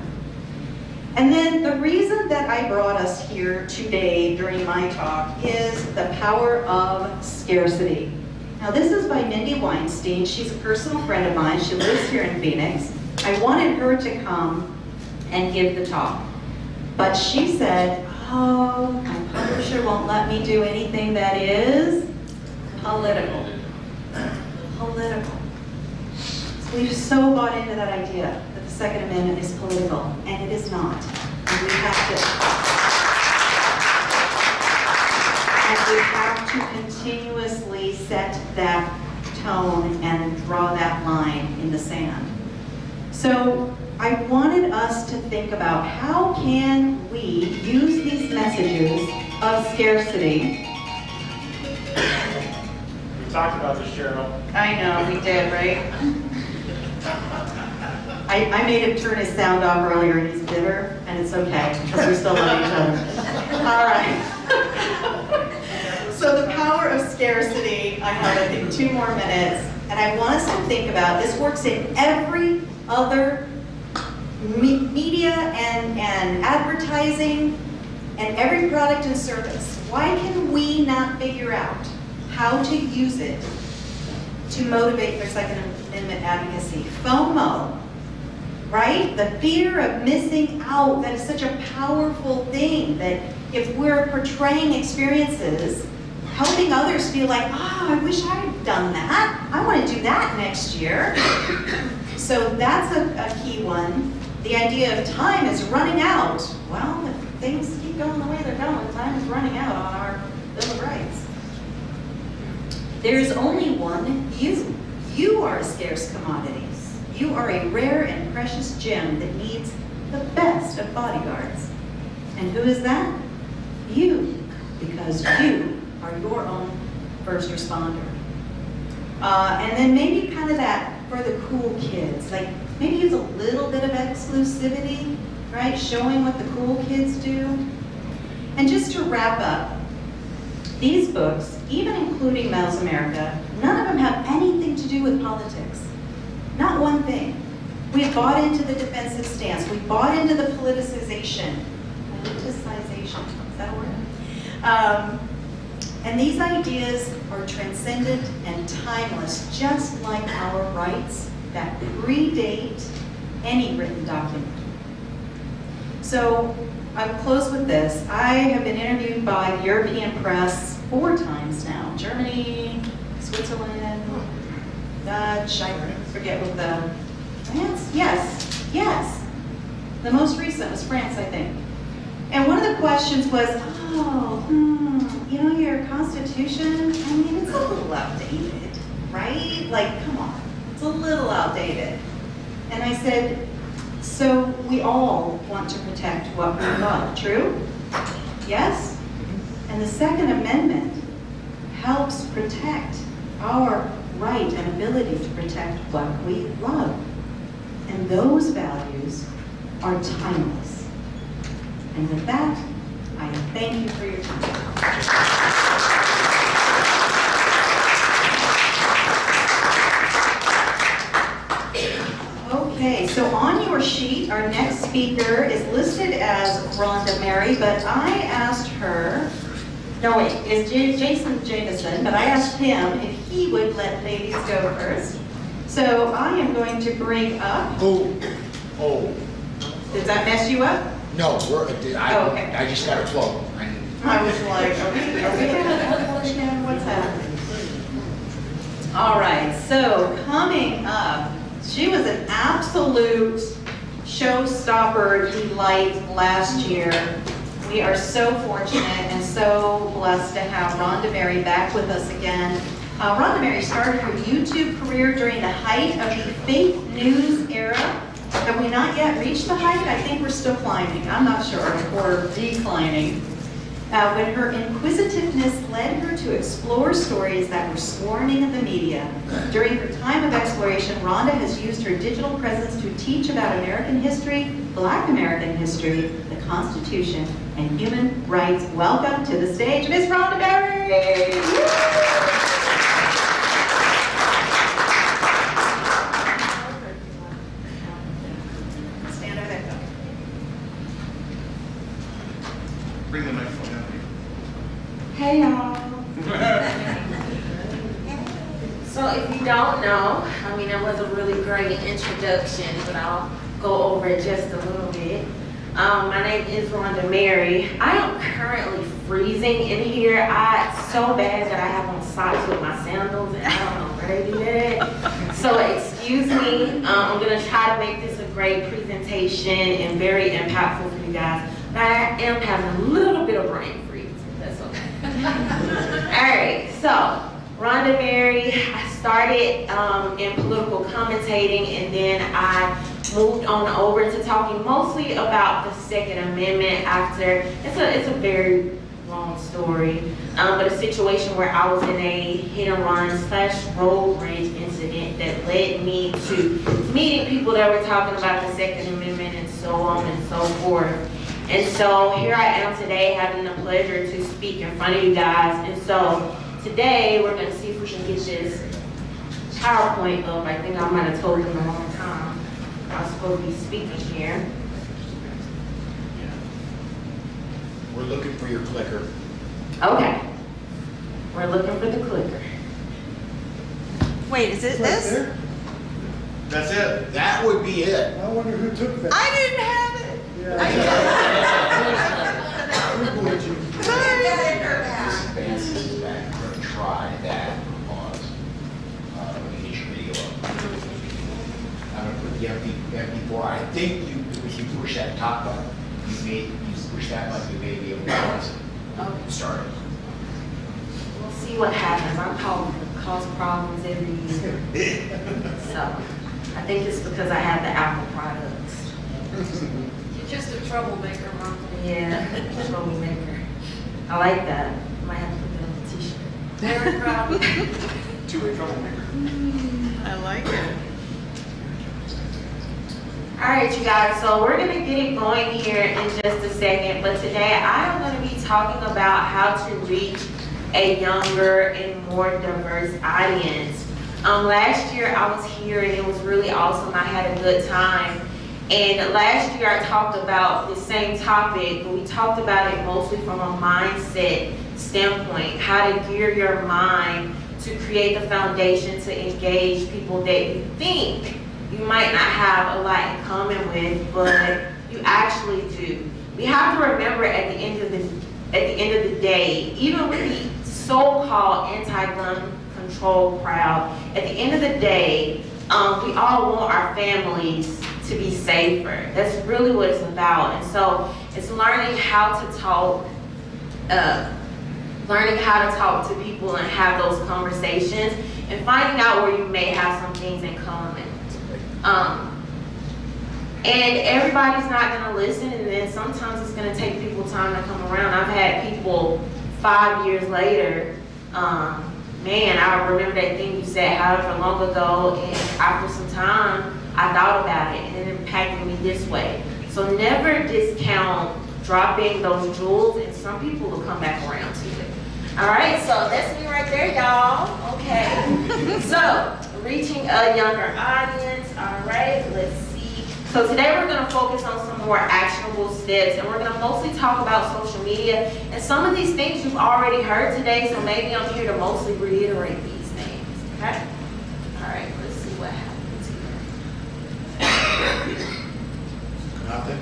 B: And then the reason that I brought us here today during my talk is the power of scarcity. Now this is by Mindy Weinstein. She's a personal friend of mine. She lives here in Phoenix. I wanted her to come and give the talk. But she said, oh, my publisher won't let me do anything that is political. Political. So we've so bought into that idea that the Second Amendment is political, and it is not. And we have to continuously set that tone and draw that line in the sand. So I wanted us to think about how can we use these messages of scarcity.
I: We talked about this, Cheryl. I
B: know, we did, right? I made him turn his sound off earlier, and he's bitter, and it's okay, because we still love each other. All right. So the power of scarcity, I have, I think, 2 more minutes, and I want us to think about, this works in every other media and advertising and every product and service. Why can we not figure out how to use it to motivate for Second Amendment advocacy? FOMO, right? The fear of missing out, that is such a powerful thing, that if we're portraying experiences, helping others feel like, oh, I wish I had done that. I want to do that next year. So that's a key one. The idea of time is running out. Well, if things keep going the way they're going, time is running out on our Bill of Rights. There is only one you. You are a scarce commodity. You are a rare and precious gem that needs the best of bodyguards. And who is that? You, because you are your own first responder. And then maybe kind of that for the cool kids, like maybe use a little bit of exclusivity, right? Showing what the cool kids do. And just to wrap up, these books, even including Mel's America, none of them have anything to do with politics. Not one thing. We bought into the defensive stance. We bought into the politicization. Politicization, is that a word? And these ideas are transcendent and timeless, just like our rights that predate any written document. So I'll close with this. I have been interviewed by the European press 4 times now. Germany, Switzerland, Dutch, I forget what the, France? Yes. The most recent was France, I think. And one of the questions was, you know, your Constitution, I mean, it's a little outdated, right? Like, come on, it's a little outdated. And I said, so we all want to protect what we love, true? Yes? And the Second Amendment helps protect our right and ability to protect what we love. And those values are timeless. And with that, I thank you for your time. Okay, so on your sheet, our next speaker is listed as Rhonda Mary, but I asked her, no wait, it's Jason Jameson, but I asked him if he would let ladies go first. So I am going to bring up.
L: Oh.
B: Does that mess you up?
L: No,
B: okay.
L: I just got a flow.
B: I was like, what's happening? All right, so coming up, she was an absolute showstopper delight last year. We are so fortunate and so blessed to have Rhonda Mary back with us again. Rhonda Mary started her YouTube career during the height of the fake news era. Have we not yet reached the height? I think we're still climbing. I'm not sure, or declining. When her inquisitiveness led her to explore stories that were swarming in the media. During her time of exploration, Rhonda has used her digital presence to teach about American history, Black American history, the Constitution, and human rights. Welcome to the stage, Miss Rhonda Mary! Stand over there.
L: Bring the microphone down.
M: Hey y'all. So if you don't know, I mean, it was a really great introduction, but I'll go over it just a little bit. My name is Rhonda Mary. I am currently freezing in here. It's so bad that I have on socks with my sandals and I don't know where to do that. So excuse me, I'm gonna try to make this a great presentation and very impactful for you guys. But I am having a little bit of brain freeze, if that's okay. All right, so Rhonda Mary, I started in political commentating and then I moved on over to talking mostly about the Second Amendment after, it's a very long story, but a situation where I was in a hit and run / road rage incident that led me to meeting people that were talking about the Second Amendment and so on and so forth. And so here I am today having the pleasure to speak in front of you guys. And so today we're going to see if we can get this PowerPoint up. I think I might have told them the wrong time. I was supposed to be speaking here.
L: We're looking for your clicker.
M: Okay. We're looking for the clicker.
G: Wait, is it this?
L: That's it. That would be it.
J: I wonder who took that.
G: I didn't have it.
L: This advances is that we're going to try that pause. Let me get your video up. I'm going to put the MP4. I think if you push that top button, you push that button, you may be able to pause it.
M: Okay.
L: Start it.
M: We'll see what happens. I'm calling cause problems every year. So I think it's because I have the Apple products.
D: You're just a troublemaker, Mom.
M: Yeah, troublemaker. I like that. I might have to put that on a t-shirt.
D: Very proud.
L: Two-way troublemaker.
G: I like it.
M: All right, you guys, so we're gonna get it going here in just a second, but today I'm gonna be talking about how to reach a younger and more diverse audience. Last year I was here and it was really awesome. I had a good time. And last year I talked about the same topic, but we talked about it mostly from a mindset standpoint, how to gear your mind to create the foundation to engage people that you think you might not have a lot in common with, but you actually do. We have to remember at the end of the day, even with the so-called anti-gun control crowd, at the end of the day, we all want our families to be safer. That's really what it's about. And so it's learning how to talk, to people and have those conversations, and finding out where you may have some things in common. And everybody's not gonna listen, and then sometimes it's gonna take people time to come around. I've had people 5 years later, man, I remember that thing you said however long ago, and after some time, I thought about it, and it impacted me this way. So never discount dropping those jewels, and some people will come back around to it. All right, so that's me right there, y'all. Okay, so reaching a younger audience. All right, let's see. So today we're gonna focus on some more actionable steps, and we're gonna mostly talk about social media. And some of these things you've already heard today, so maybe I'm here to mostly reiterate these things, okay? All right, let's see what happens here.
L: Nothing.
M: Nothing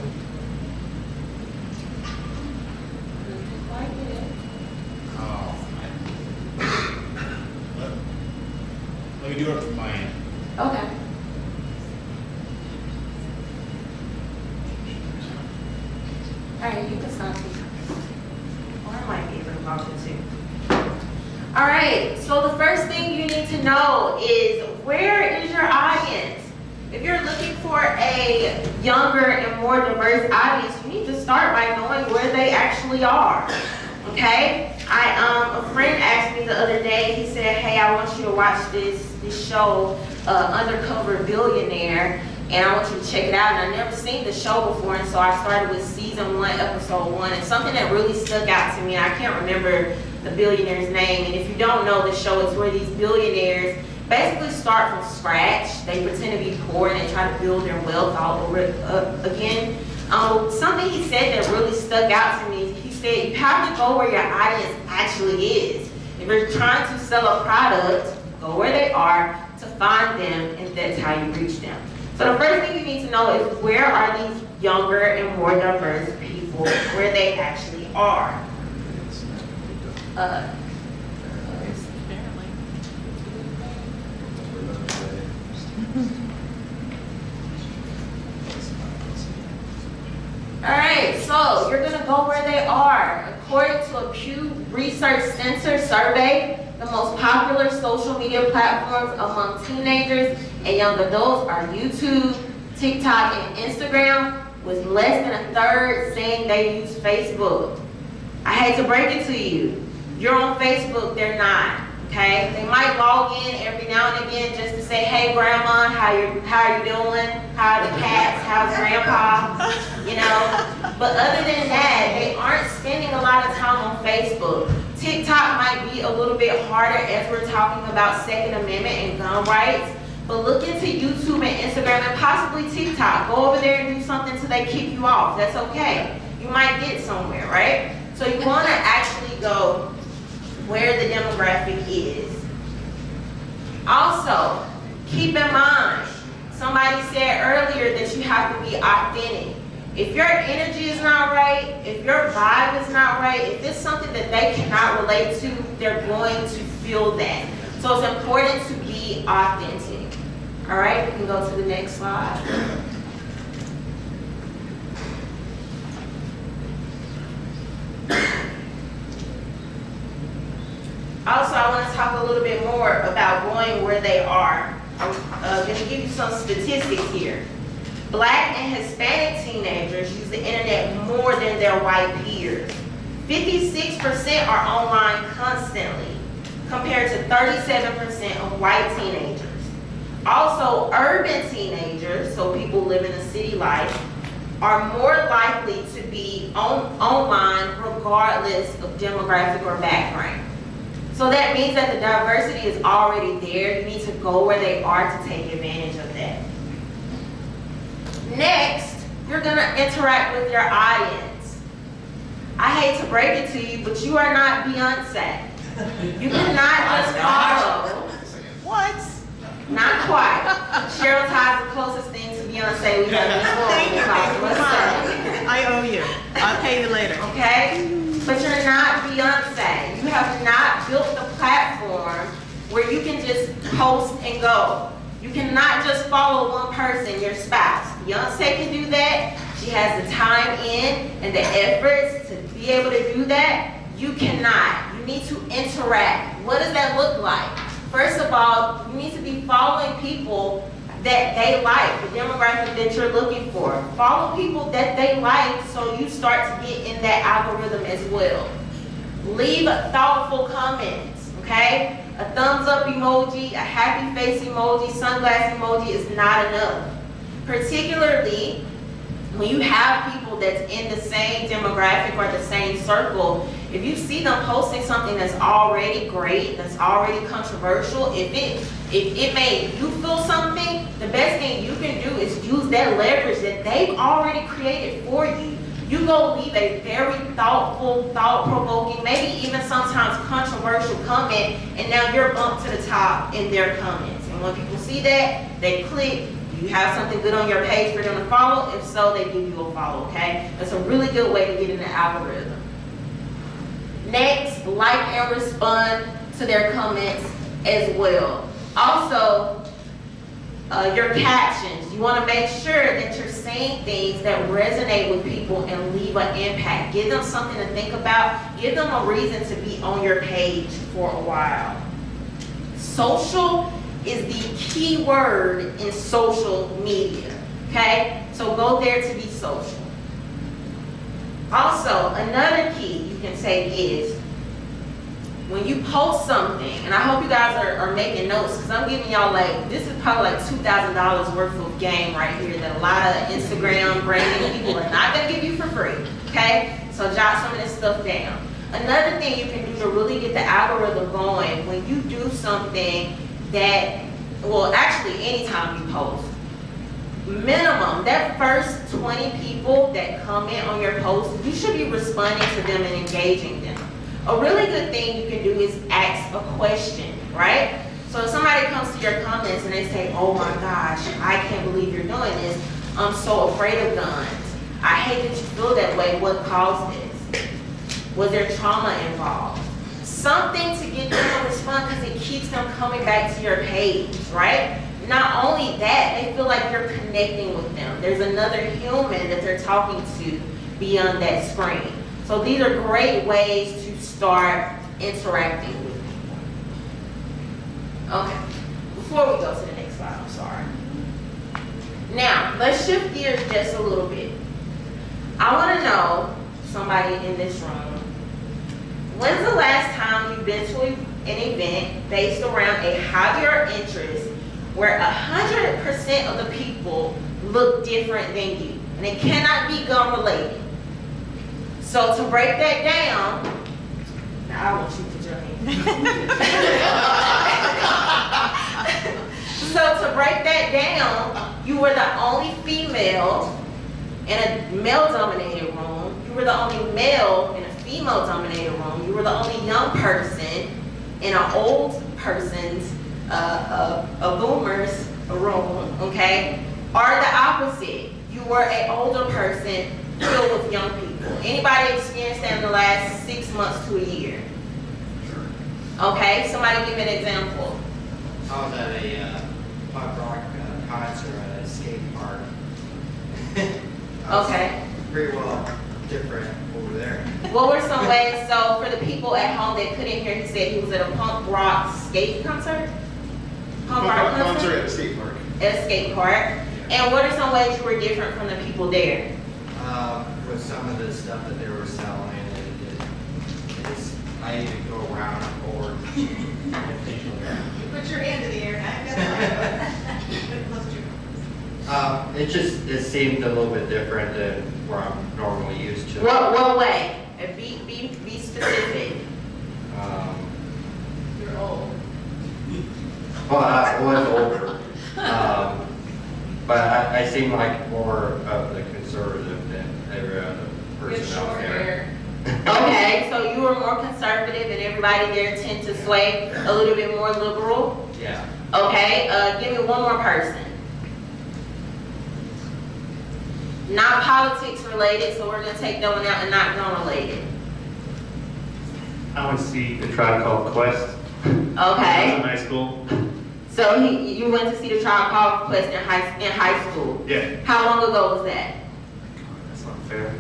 M: quite yet.
L: Oh. Let me do it from my end.
M: Okay. All right, you can stop me. Or I might be able to talk it too. All right, so the first thing you need to know is, where is your audience? If you're looking for a younger and more diverse audience, you need to start by knowing where they actually are, okay? A friend asked me the other day, he said, hey, I want you to watch this show, Undercover Billionaire, and I want you to check it out. And I've never seen the show before, and so I started with season 1, episode 1, and something that really stuck out to me, I can't remember the billionaire's name, and if you don't know the show, it's where these billionaires basically start from scratch. They pretend to be poor and they try to build their wealth all over again. Something he said that really stuck out to me, he said, you have to go where your audience actually is. If you're trying to sell a product, go where they are to find them, and that's how you reach them. So the first thing you need to know is, where are these younger and more diverse people, where they actually are. All right, so you're gonna go where they are. According to a Pew Research Center survey, the most popular social media platforms among teenagers and young adults are YouTube, TikTok, and Instagram, with less than a third saying they use Facebook. I hate to break it to you. You're on Facebook, they're not, okay? They might log in every now and again just to say, hey grandma, how are you doing? How are the cats? How's grandpa? You know? But other than that, they aren't spending a lot of time on Facebook. TikTok might be a little bit harder as we're talking about Second Amendment and gun rights. But look into YouTube and Instagram and possibly TikTok. Go over there and do something till they kick you off. That's okay. You might get somewhere, right? So you want to actually go where the demographic is. Also, keep in mind, somebody said earlier that you have to be authentic. If your energy is not right, if your vibe is not right, if it's something that they cannot relate to, they're going to feel that. So it's important to be authentic. All right, we can go to the next slide. Also, I want to talk a little bit more about going where they are. I'm going to give you some statistics here. Black and Hispanic teenagers use the internet more than their white peers. 56% are online constantly. compared to 37% of white teenagers. Also, urban teenagers, so people living a city life, are more likely to be online regardless of demographic or background. So that means that the diversity is already there. You need to go where they are to take advantage of that. Next, you're gonna interact with your audience. I hate to break it to you, but you are not Beyonce. You cannot just follow.
G: What?
M: Not quite. Cheryl ties the closest thing to Beyonce we have in this room.
G: Thank you,
M: What's
G: baby. I owe you. I'll pay you later.
M: Okay? But you're not Beyonce. You have not built the platform where you can just post and go. You cannot just follow one person, your spouse. Beyonce can do that. She has the time in and the efforts to be able to do that. You cannot. You need to interact. What does that look like? First of all, you need to be following people that they like, the demographic that you're looking for. Follow people that they like so you start to get in that algorithm as well. Leave thoughtful comments, okay? A thumbs up emoji, a happy face emoji, sunglass emoji is not enough. Particularly when you have people that's in the same demographic or the same circle, if you see them posting something that's already great, that's already controversial, if it made you feel something, the best thing you can do is use that leverage that they've already created for you. You go leave a very thoughtful, thought-provoking, maybe even sometimes controversial comment, and now you're bumped to the top in their comments. And when people see that, they click. You have something good on your page for them to follow? If so, they give you a follow, okay? That's a really good way to get in the algorithm. Next, like and respond to their comments as well. Also, your captions. You want to make sure that you're saying things that resonate with people and leave an impact. Give them something to think about. Give them a reason to be on your page for a while. Social is the key word in social media, okay? So go there to be social. Also, another key you can say is, when you post something, and I hope you guys are making notes, because I'm giving y'all like, this is probably like $2,000 worth of game right here that a lot of Instagram branding people are not gonna give you for free, okay? So jot some of this stuff down. Another thing you can do to really get the algorithm going, when you do something that, well, actually anytime you post, minimum, that first 20 people that comment on your post, you should be responding to them and engaging them. A really good thing you can do is ask a question, right? So if somebody comes to your comments and they say, oh my gosh, I can't believe you're doing this. I'm so afraid of guns. I hate that you feel that way. What caused this? Was there trauma involved? Something to get them to respond, because it keeps them coming back to your page, right? Not only that, they feel like you're connecting with them. There's another human that they're talking to beyond that screen. So these are great ways to start interacting with people. Okay, before we go to the next slide, I'm sorry. Now, let's shift gears just a little bit. I want to know, somebody in this room, when's the last time you've been to an event based around a hobby or interest where 100% of the people look different than you? And it cannot be gun related. So to break that down, now I want you to join in. So to break that down, you were the only female in a male-dominated room. You were the only male in a female-dominated room. You were the only young person in an old person's, a boomer's room, okay? Or the opposite. You were an older person filled with young people. Anybody experienced that in the last 6 months to a year? Okay, somebody give me an example.
N: I was at a punk rock concert at a skate park.
M: Okay.
N: Pretty well different over there.
M: What were some ways, so for the people at home that couldn't hear, he said he was at a punk rock skate concert? Punk rock concert
O: at a skate park.
M: At a skate park. And what are some ways you were different from the people there?
N: With some of the stuff that they were selling, it's I need to go around or intentionally.
B: Put your hand in the air,
N: It seemed a little bit different than where I'm normally used to.
M: What way? Be specific.
D: You're old.
N: Well, I was older, but I seem like more of the conservative than every other person out there.
M: Okay, so you were more conservative and everybody there tend to sway a little bit more liberal?
N: Yeah.
M: Okay, give me one more person. Not politics related, so we're gonna take that one out, and not gun related.
I: I went to see the Tribe Called Quest.
M: Okay.
I: In high school.
M: So you went to see the Tribe Called Quest in high school?
I: Yeah.
M: How long ago was that?
I: That's not fair.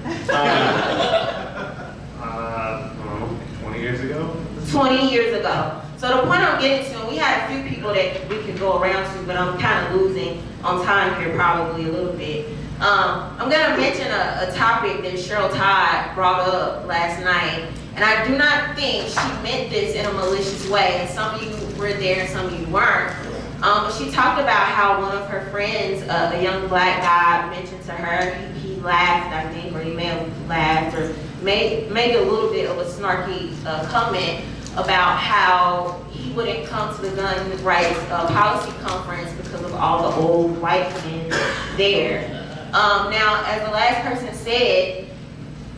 I: 20 years ago?
M: 20 years ago. So the point I'm getting to, and we had a few people that we could go around to, but I'm kind of losing on time here probably a little bit. I'm gonna mention a topic that Cheryl Todd brought up last night, and I do not think she meant this in a malicious way, and some of you were there and some of you weren't. But she talked about how one of her friends, a young black guy, mentioned to her, he laughed, I think, or he may have laughed, or made a little bit of a snarky comment about how he wouldn't come to the gun rights policy conference because of all the old white men there. Now, as the last person said,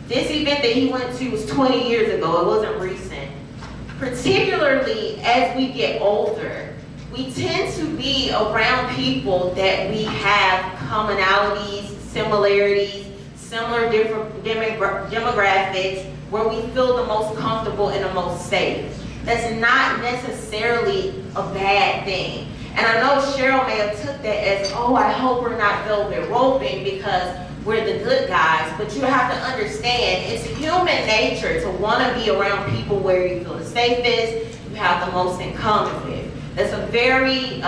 M: this event that he went to was 20 years ago. It wasn't recent. Particularly as we get older, we tend to be around people that we have commonalities, similarities, similar different demographics, where we feel the most comfortable and the most safe. That's not necessarily a bad thing. And I know Cheryl may have took that as, oh, I hope we're not velvet roping because we're the good guys. But you have to understand, it's human nature to want to be around people where you feel the safest, you have the most in common with. That's a very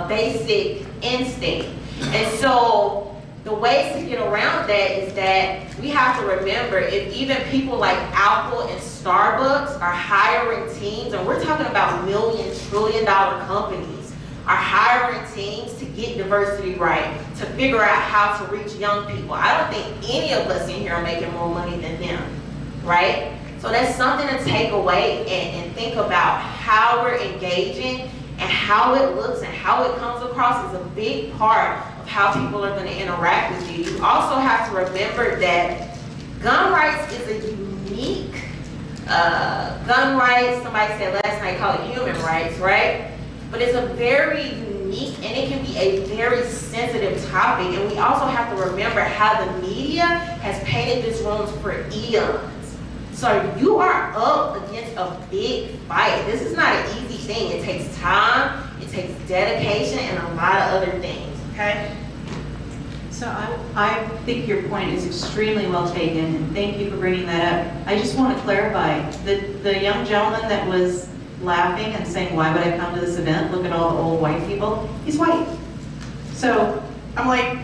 M: basic instinct. And so the ways to get around that is that we have to remember, if even people like Apple and Starbucks are hiring teams, and we're talking about million, trillion-dollar companies, are hiring teams to get diversity right, to figure out how to reach young people. I don't think any of us in here are making more money than them, right? So that's something to take away and think about how we're engaging, and how it looks and how it comes across is a big part of how people are going to interact with you. You also have to remember that gun rights is a unique, gun rights, somebody said last night, call it human rights, right? But it's a very unique, and it can be a very sensitive topic. And we also have to remember how the media has painted this room for eons. So you are up against a big fight. This is not an easy thing. It takes time, it takes dedication, and a lot of other things, okay?
H: So I think your point is extremely well taken, and thank you for bringing that up. I just want to clarify, the young gentleman that was laughing and saying, why would I come to this event? Look at all the old white people. He's white. So I'm like,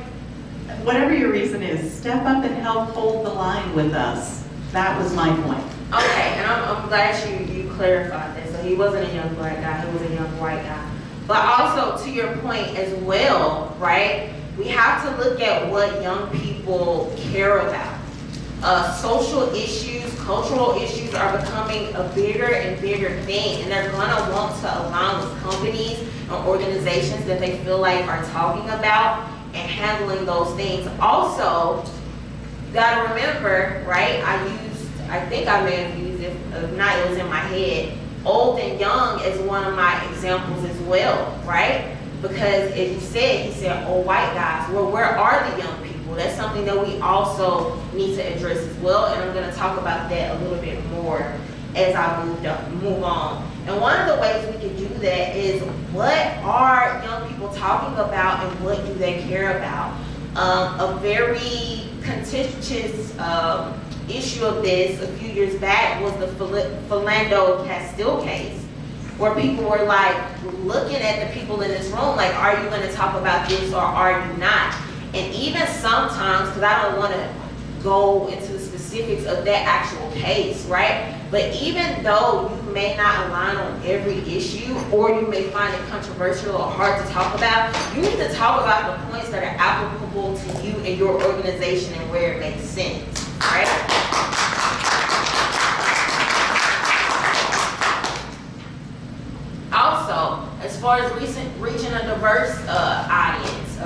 H: whatever your reason is, step up and help hold the line with us. That was my point.
M: Okay, and I'm glad you clarified that. So he wasn't a young black guy, he was a young white guy. But also, to your point as well, right? We have to look at what young people care about. Social issues, cultural issues are becoming a bigger and bigger thing, and they're gonna want to align with companies and organizations that they feel like are talking about and handling those things. Also, you gotta remember, right, I think I may have used it, if not, it was in my head, old and young is one of my examples as well, right? Because as you said, he said, old white guys, well, where are the young people? That's something that we also need to address as well, and I'm gonna talk about that a little bit more as I move on. And one of the ways we can do that is, what are young people talking about and what do they care about? A very contentious issue of this a few years back was the Philando Castile case, where people were like looking at the people in this room like, are you going to talk about this or are you not? And even sometimes, because I don't want to go into the specifics specifics of that actual case, right? But even though you may not align on every issue, or you may find it controversial or hard to talk about, you need to talk about the points that are applicable to you and your organization and where it makes sense, right? Also, as far as reaching a diverse audience,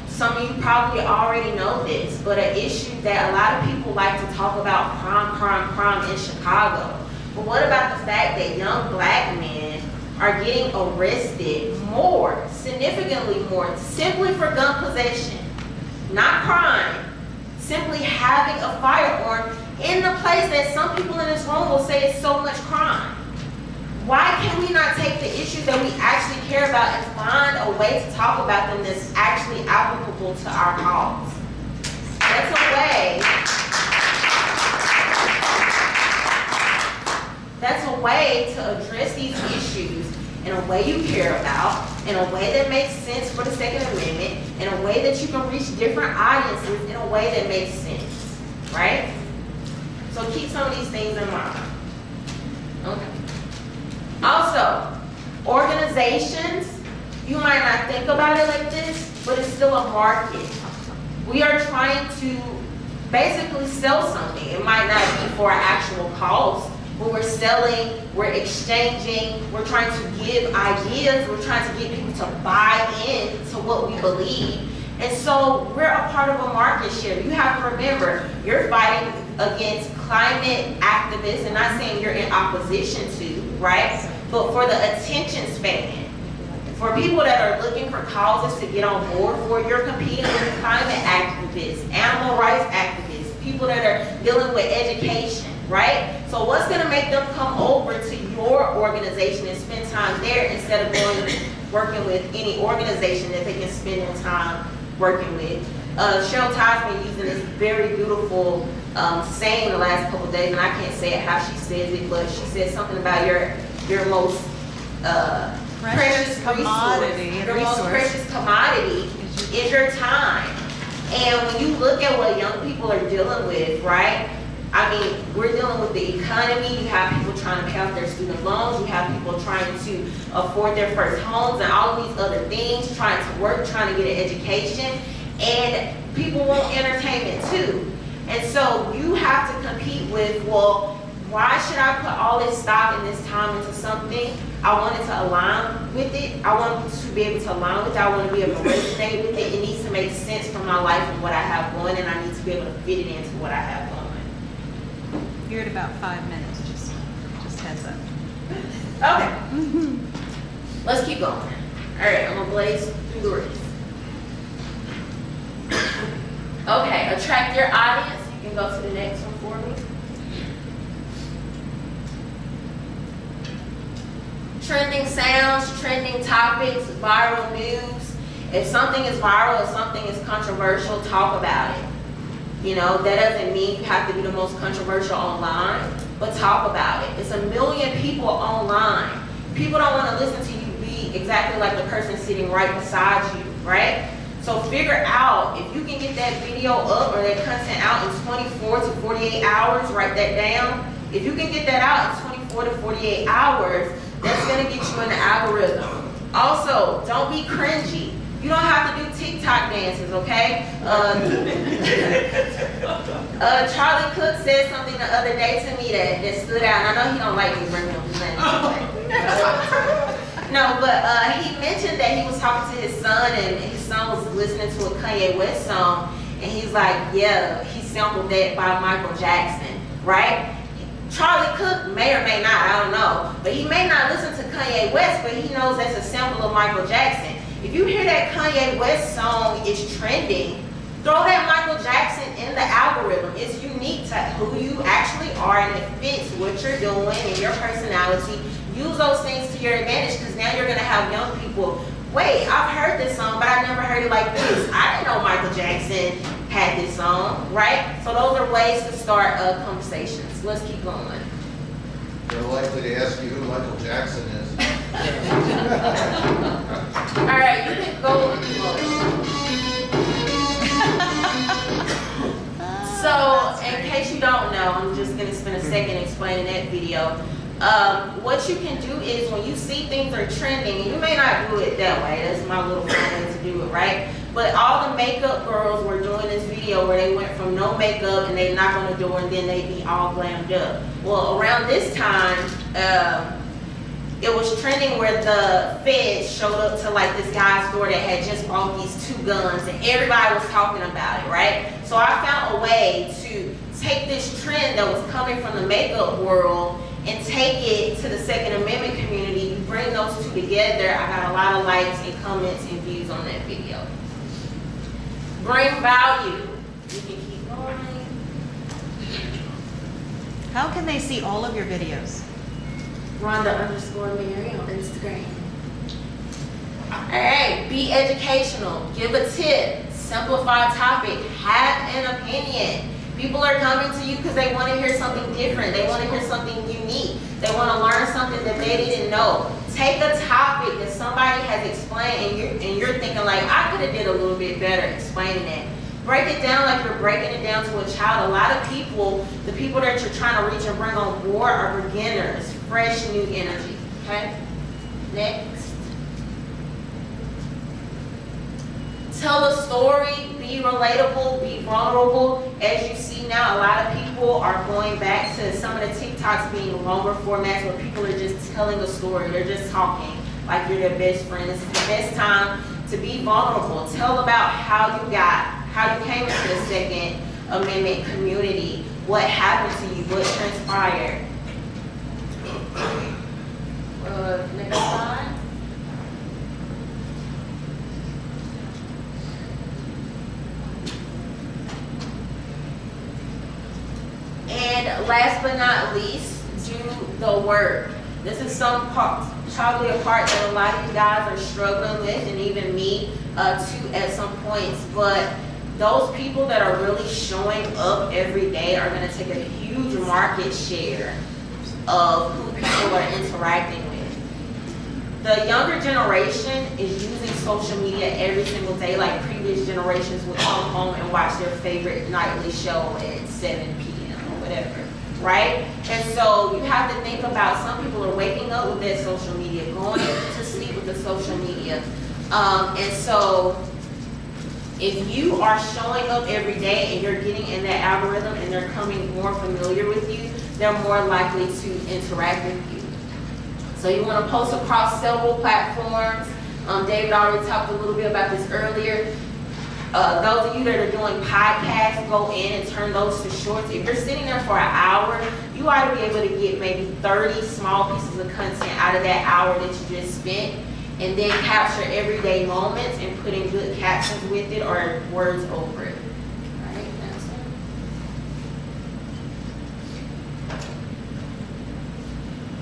M: some of you probably already know this, but an issue that a lot of people like to talk about, crime in Chicago. But what about the fact that young black men are getting arrested more, significantly more, simply for gun possession, not crime, simply having a firearm in the place that some people in this room will say is so much crime? Why can we not take the issues that we actually care about and find a way to talk about them that's actually applicable to our cause? That's a way to address these issues in a way you care about, in a way that makes sense for the Second Amendment, in a way that you can reach different audiences in a way that makes sense, right? So keep some of these things in mind. Okay. Also, organizations, you might not think about it like this, but it's still a market. We are trying to basically sell something. It might not be for an actual cost, but we're selling, we're exchanging, we're trying to give ideas, we're trying to get people to buy in to what we believe. And so we're a part of a market share. You have to remember, you're fighting against climate activists, and not saying you're in opposition to, right? But for the attention span, for people that are looking for causes to get on board for, you're competing with climate activists, animal rights activists, people that are dealing with education, right? So what's gonna make them come over to your organization and spend time there instead of going working with any organization that they can spend their time working with? Cheryl Todd's been using this very beautiful saying the last couple of days, and I can't say it how she says it, but she said something about your most precious commodity. Your most precious commodity is your time. And when you look at what young people are dealing with, right? I mean, we're dealing with the economy. You have people trying to pay off their student loans. You have people trying to afford their first homes and all of these other things, trying to work, trying to get an education. And people want entertainment too. And so you have to compete with, well, why should I put all this stock and this time into something? I want it to align with it. I want to be able to align with it. I want to be able to resonate with it. It needs to make sense from my life and what I have going, and I need to be able to fit it into what I have going.
G: You're at about 5 minutes, just heads up.
M: Okay. Let's keep going. All right, I'm gonna blaze through the rest. Okay, attract your audience. You can go to the next one for me. Trending sounds, trending topics, viral news. If something is viral, if something is controversial, talk about it. You know, that doesn't mean you have to be the most controversial online, but talk about it. It's 1 million people online. People don't want to listen to you be exactly like the person sitting right beside you, right? So figure out if you can get that video up or that content out in 24 to 48 hours, write that down. If you can get that out in 24 to 48 hours, that's gonna get you in the algorithm. Also, don't be cringy. You don't have to do TikTok dances, okay? Charlie Cook said something the other day to me that stood out, and I know he don't like me bringing up his name. No, but he mentioned that he was talking to his son, and his son was listening to a Kanye West song, and he's like, yeah, he sampled that by Michael Jackson, right? Charlie Cook may or may not, I don't know, but he may not listen to Kanye West, but he knows that's a sample of Michael Jackson. If you hear that Kanye West song is trending, throw that Michael Jackson in the algorithm. It's unique to who you actually are, and it fits what you're doing and your personality. Use those things to your advantage, because now you're gonna have young people, wait, I've heard this song, but I never heard it like this. I didn't know Michael Jackson had this song, right? So those are ways to start conversations. Let's keep going.
C: They're likely to ask you who Michael Jackson is.
M: All right, you can go. So So, in case you don't know, I'm just gonna spend a second explaining that video. What you can do is when you see things are trending, and you may not do it that way, that's my little fun way to do it, right? But all the makeup girls were doing this video where they went from no makeup and they knock on the door and then they be all glammed up. Well, around this time, it was trending where the feds showed up to like this guy's door that had just bought these 2 guns and everybody was talking about it, right? So I found a way to take this trend that was coming from the makeup world and take it to the Second Amendment community. You bring those 2 together, I got a lot of likes and comments and views on that video. Bring value. You can keep going.
G: How can they see all of your videos?
M: Rhonda_Mary on Instagram. Alright, be educational. Give a tip. Simplify topic. Have an opinion. People are coming to you because they want to hear something different. They want to hear something unique. They want to learn something that they didn't know. Take a topic that somebody has explained and you're thinking like, I could have did a little bit better explaining it. Break it down like you're breaking it down to a child. A lot of people, the people that you're trying to reach and bring on board are beginners. Fresh new energy. Okay? Next. Tell a story, be relatable, be vulnerable. As you see now, a lot of people are going back to some of the TikToks being longer formats where people are just telling a story. They're just talking like you're their best friend. This is the best time to be vulnerable. Tell about how you came into the Second Amendment community, what happened to you, what transpired. Next slide. And last but not least, do the work. This is probably a part that a lot of you guys are struggling with, and even me too at some points. But those people that are really showing up every day are going to take a huge market share of who people are interacting with. The younger generation is using social media every single day, like previous generations would come home and watch their favorite nightly show at 7 p.m. or whatever, right? And so you have to think about, some people are waking up with their social media, going to sleep with the social media. And so if you are showing up every day and you're getting in that algorithm and they're coming more familiar with you, they're more likely to interact with you. So you want to post across several platforms. David already talked a little bit about this earlier. Those of you that are doing podcasts, go in and turn those to shorts. If you're sitting there for an hour, you ought to be able to get maybe 30 small pieces of content out of that hour that you just spent, and then capture everyday moments and put in good captions with it or words over it. All right, next one.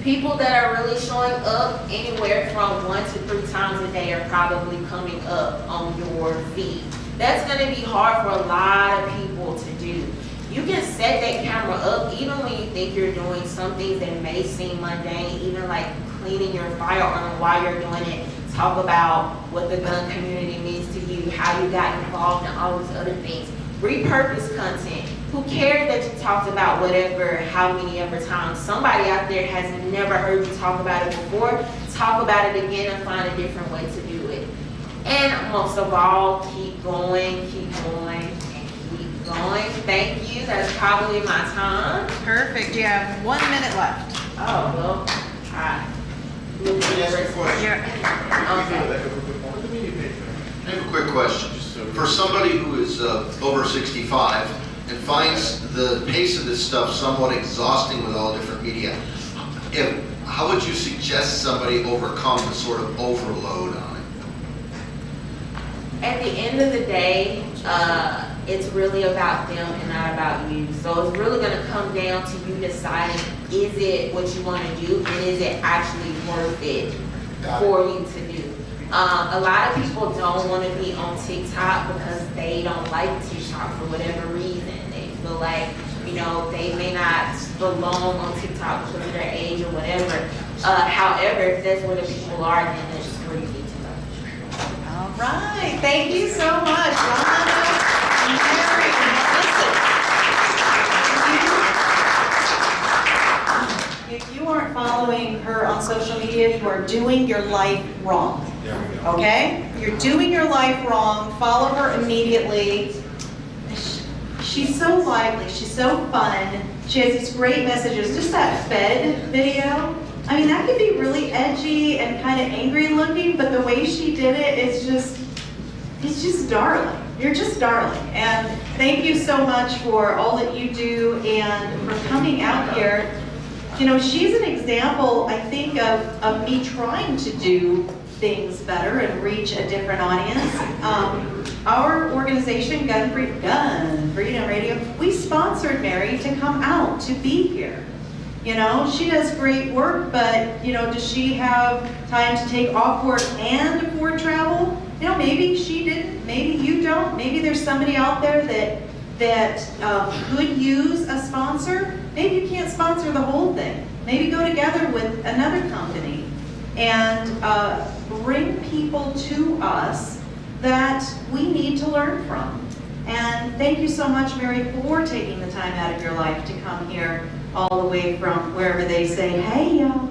M: People that are really showing up anywhere from 1 to 3 times a day are probably coming up on your feed. That's going to be hard for a lot of people to do. You can set that camera up even when you think you're doing some things that may seem mundane, even like cleaning your firearm while you're doing it. Talk about what the gun community means to you, how you got involved in all these other things. Repurpose content. Who cares that you talked about whatever, how many ever times? Somebody out there has never heard you talk about it before. Talk about it again and find a different way to do it. And most of all, keep going, and keep going. Thank you. That's probably my time.
G: Perfect. You have 1 minute left.
M: Oh, well, all right.
C: Let me ask you a question. I have a quick question. For somebody who is over 65 and finds the pace of this stuff somewhat exhausting with all different media, how would you suggest somebody overcome the sort of overload on it?
M: At the end of the day, it's really about them and not about you. So it's really going to come down to you deciding, is it what you want to do, and is it actually worth it for you to do? A lot of people don't want to be on TikTok because they don't like TikTok for whatever reason. They feel like, you know, they may not belong on TikTok because of their age or whatever. However, if that's where the people are, then that's where you need to go.
B: All right, thank you so much, Rhonda, Mary, and Melissa. following her on social media, you are doing your life wrong. Okay? You're doing your life wrong. Follow her immediately. She's so lively. She's so fun. She has these great messages. Just that Fed video. I mean, that could be really edgy and kind of angry looking, but the way she did it is it's just darling. You're just darling. And thank you so much for all that you do and for coming out here. You know, she's an example, I think, of me trying to do things better and reach a different audience. Our organization, Gun Freedom Radio, we sponsored Mary to come out, to be here. You know, she does great work, but, you know, does she have time to take off work and afford travel? You know, maybe she didn't, maybe you don't, maybe there's somebody out there that could use a sponsor. Maybe you can't sponsor the whole thing. Maybe go together with another company and bring people to us that we need to learn from. And thank you so much, Mary, for taking the time out of your life to come here all the way from wherever they say, hey, y'all.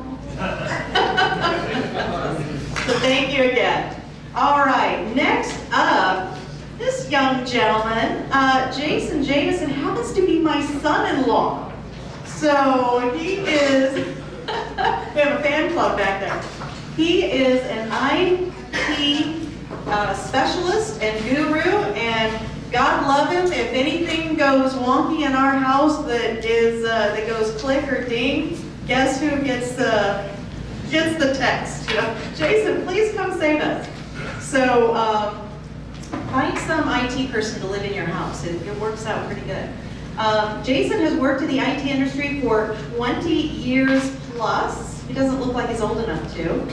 B: So thank you again. All right, next up, this young gentleman, Jason Jameson, happens to be my son-in-law. So he is, we have a fan club back there. He is an IT specialist and guru, and God love him. If anything goes wonky in our house that goes click or ding, guess who gets the text? You know, Jason, please come save us. So find some IT person to live in your house. It works out pretty good. Jason has worked in the IT industry for 20 years plus. He doesn't look like he's old enough to.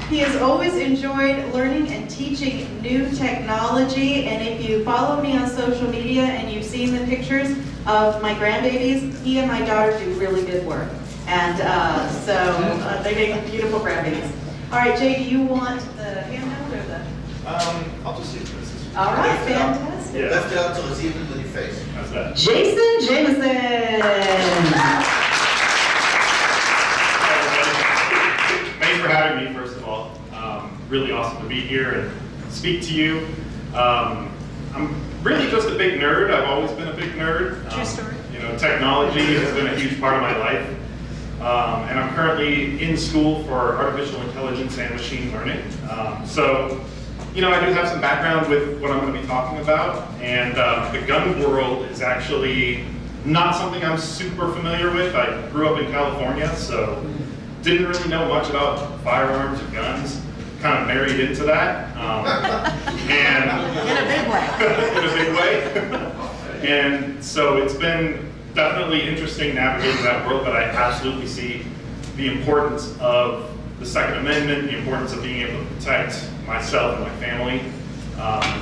B: He has always enjoyed learning and teaching new technology, and if you follow me on social media and you've seen the pictures of my grandbabies, he and my daughter do really good work. And so they make beautiful grandbabies. All right, Jay, do you want the handout or the?
O: I'll just see if this is.
B: All right, fantastic.
O: Yeah. Lift it up till it's even with your face. How's that?
B: Jason Jameson.
P: Thanks for having me, first of all. Really awesome to be here and speak to you. I'm really just a big nerd. I've always been a big nerd.
B: True story.
P: You know, technology has been a huge part of my life. And I'm currently in school for artificial intelligence and machine learning. So, you know, I do have some background with what I'm going to be talking about. And the gun world is actually not something I'm super familiar with. I grew up in California, so didn't really know much about firearms or guns. Kind of married into that. And
B: in a big way.
P: In a big way. And so it's been definitely interesting navigating that world, but I absolutely see the importance of the Second Amendment, the importance of being able to protect myself and my family.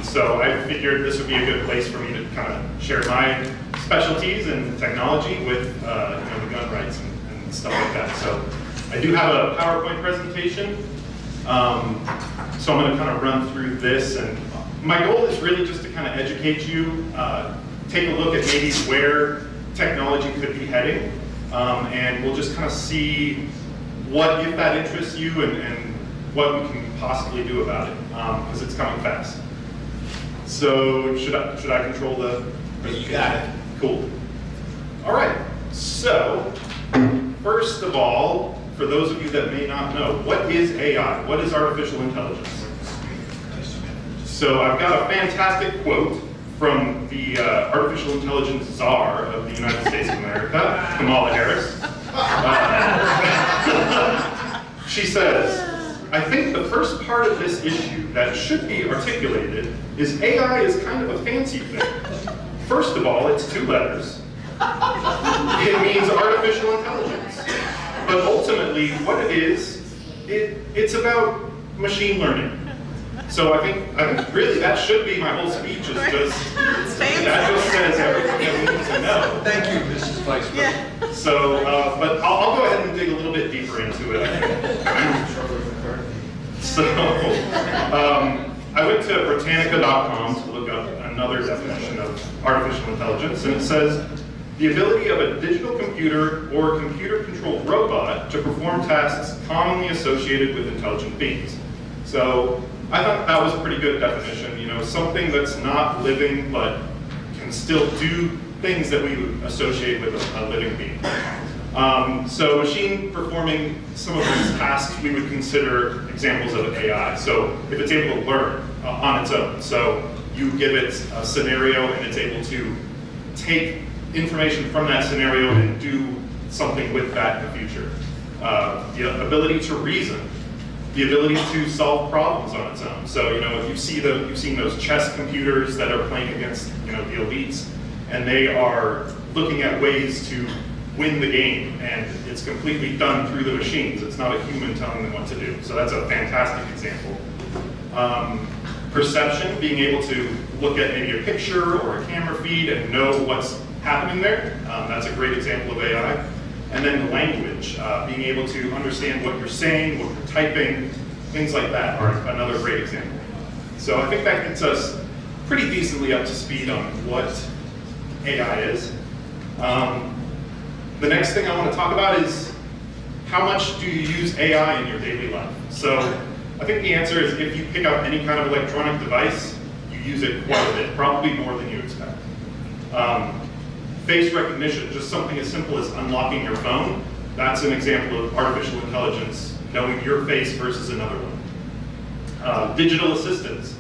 P: So I figured this would be a good place for me to kind of share my specialties in technology with you know, the gun rights and stuff like that. So I do have a PowerPoint presentation. So I'm going to kind of run through this, and my goal is really just to kind of educate you, take a look at maybe where technology could be heading, and we'll just kind of see what, if that interests you, and what we can possibly do about it, because it's coming fast. So should I control the?
O: You got it.
P: Cool. All right. So first of all, for those of you that may not know, what is AI? What is artificial intelligence? So I've got a fantastic quote from the artificial intelligence czar of the United States of America, Kamala Harris. She says, I think the first part of this issue that should be articulated is AI is kind of a fancy thing. First of all, it's 2 letters. It means artificial intelligence. But ultimately, what it is, it's about machine learning. So I think really that should be my whole speech, is just, that just says everything that we need to know.
F: Thank you, Mrs. Vice President.
P: Yeah. So, but I'll go ahead and dig a little bit deeper into it. So, I went to Britannica.com to look up another definition of artificial intelligence, and it says, the ability of a digital computer or computer-controlled robot to perform tasks commonly associated with intelligent beings. So I thought that was a pretty good definition, you know, something that's not living but can still do things that we would associate with a living being. So machine performing some of these tasks we would consider examples of AI. So if it's able to learn on its own, so you give it a scenario and it's able to take information from that scenario and do something with that in the future. The ability to reason, the ability to solve problems on its own. So, you know, if you see you've seen those chess computers that are playing against, you know, the elites, and they are looking at ways to win the game, and it's completely done through the machines. It's not a human telling them what to do. So that's a fantastic example. Perception, being able to look at maybe a picture or a camera feed and know what's happening there. That's a great example of AI. And then language, being able to understand what you're saying, what you're typing, things like that are another great example. So I think that gets us pretty decently up to speed on what AI is. The next thing I want to talk about is how much do you use AI in your daily life? So I think the answer is if you pick up any kind of electronic device, you use it quite a bit, probably more than you expect. Face recognition, just something as simple as unlocking your phone, that's an example of artificial intelligence knowing your face versus another one. Digital assistants,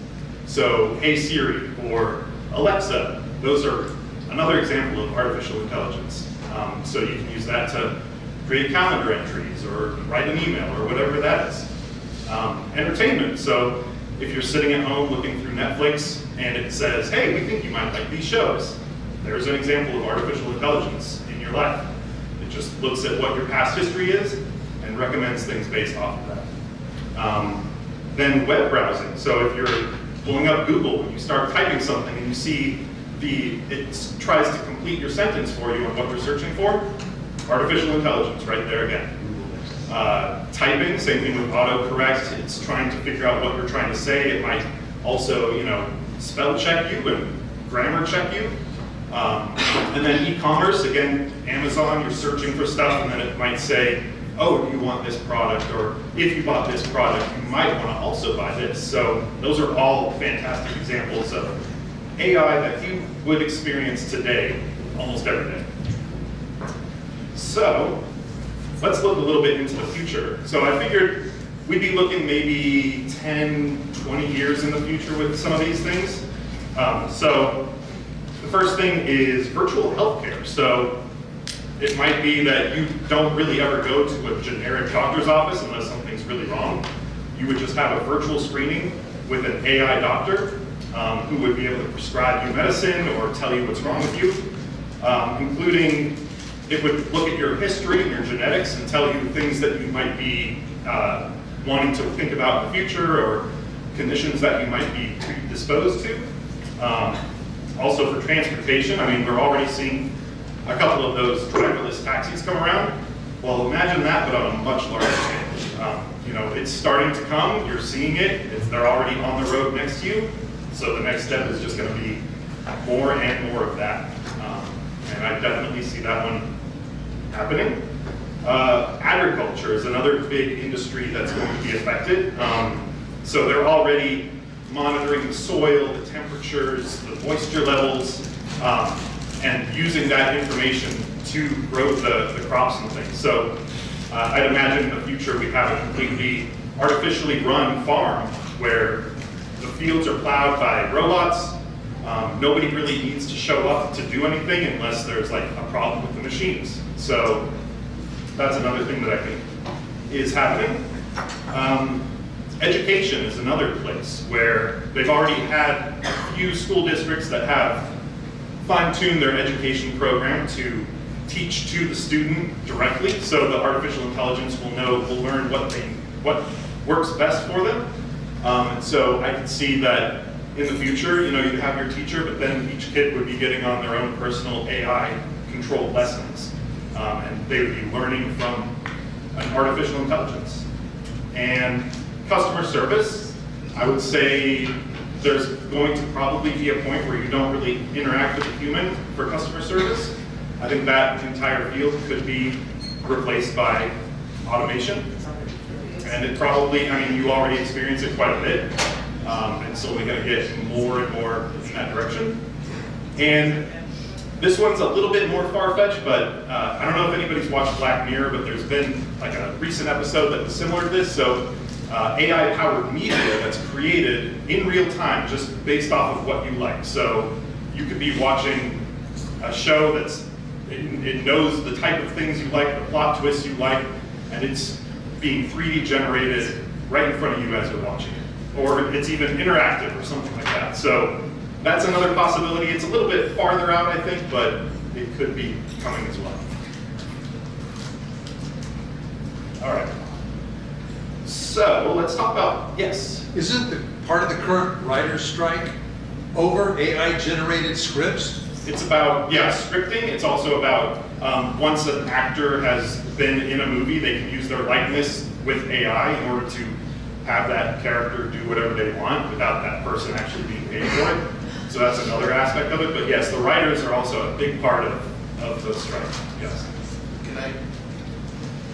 P: so Hey Siri or Alexa, those are another example of artificial intelligence. So you can use that to create calendar entries or write an email or whatever that is. Entertainment, so if you're sitting at home looking through Netflix and it says, hey, we think you might like these shows, there's an example of artificial intelligence in your life. It just looks at what your past history is and recommends things based off of that. Then web browsing, so if you're pulling up Google and you start typing something and you see it tries to complete your sentence for you on what you're searching for, artificial intelligence right there again. Typing, same thing with autocorrect. It's trying to figure out what you're trying to say. It might also, you know, spell check you and grammar check you. And then e-commerce, again, Amazon, you're searching for stuff and then it might say, oh, do you want this product? Or if you bought this product, you might want to also buy this. So those are all fantastic examples of AI that you would experience today, almost every day. So let's look a little bit into the future. So I figured we'd be looking maybe 10, 20 years in the future with some of these things. So the first thing is virtual healthcare. So it might be that you don't really ever go to a generic doctor's office unless something's really wrong. You would just have a virtual screening with an AI doctor who would be able to prescribe you medicine or tell you what's wrong with you, including it would look at your history and your genetics and tell you things that you might be wanting to think about in the future or conditions that you might be predisposed to. Also for transportation, I mean, we're already seeing a couple of those driverless taxis come around. Well, imagine that, but on a much larger scale. You know, it's starting to come, you're seeing it, they're already on the road next to you. So the next step is just going to be more and more of that. And I definitely see that one happening. Agriculture is another big industry that's going to be affected. So they're already monitoring the soil, the temperatures, the moisture levels, and using that information to grow the crops and things. So I'd imagine in the future we have a completely artificially run farm where the fields are plowed by robots. Nobody really needs to show up to do anything unless there's like a problem with the machines. So that's another thing that I think is happening. Education is another place where they've already had a few school districts that have fine-tuned their education program to teach to the student directly, so the artificial intelligence will learn what works best for them. And so I can see that in the future, you know, you'd have your teacher, but then each kid would be getting on their own personal AI-controlled lessons, and they would be learning from an artificial intelligence. And customer service, I would say there's going to probably be a point where you don't really interact with a human for customer service. I think that entire field could be replaced by automation. And it probably, I mean, you already experience it quite a bit. And so we're going to get more and more in that direction. And this one's a little bit more far-fetched, but I don't know if anybody's watched Black Mirror, but there's been like a recent episode that was similar to this. So AI-powered media that's created in real time, just based off of what you like. So you could be watching a show that's, it knows the type of things you like, the plot twists you like, and it's being 3D generated right in front of you as you're watching it. Or it's even interactive or something like that. So that's another possibility. It's a little bit farther out, I think, but it could be coming as well. All right. So let's talk about, yes?
F: Isn't the part of the current writer's strike over AI-generated scripts?
P: It's about, yeah, scripting. It's also about once an actor has been in a movie, they can use their likeness with AI in order to have that character do whatever they want without that person actually being paid for it. So that's another aspect of it. But yes, the writers are also a big part of the strike. Yes.
C: Can I?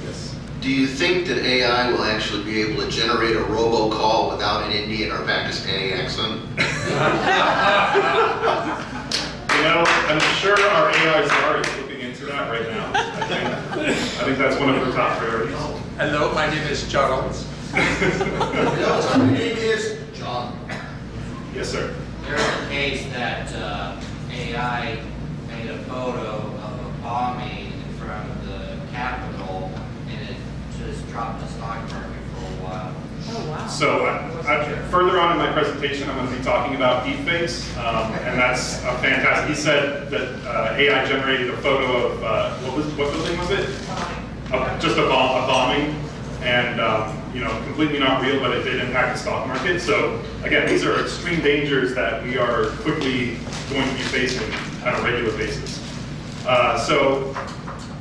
P: Yes.
C: Do you think that AI will actually be able to generate a robocall without an Indian or Pakistani accent?
P: You know, I'm sure our AI czar is looking into that right now. I think that's one of her top priorities.
F: Hello, my name is Charles.
O: Hello, my name is John.
P: Yes, sir.
Q: There's a case that AI made a photo of a bombing in front of the Capitol, and it just dropped the stock market for a while.
G: Oh, wow.
P: So further on in my presentation, I'm going to be talking about deepfakes, and that's a fantastic. He said that AI generated a photo of what building was it? Just a bombing, and you know, completely not real, but it did impact the stock market. So again, these are extreme dangers that we are quickly going to be facing on a regular basis. So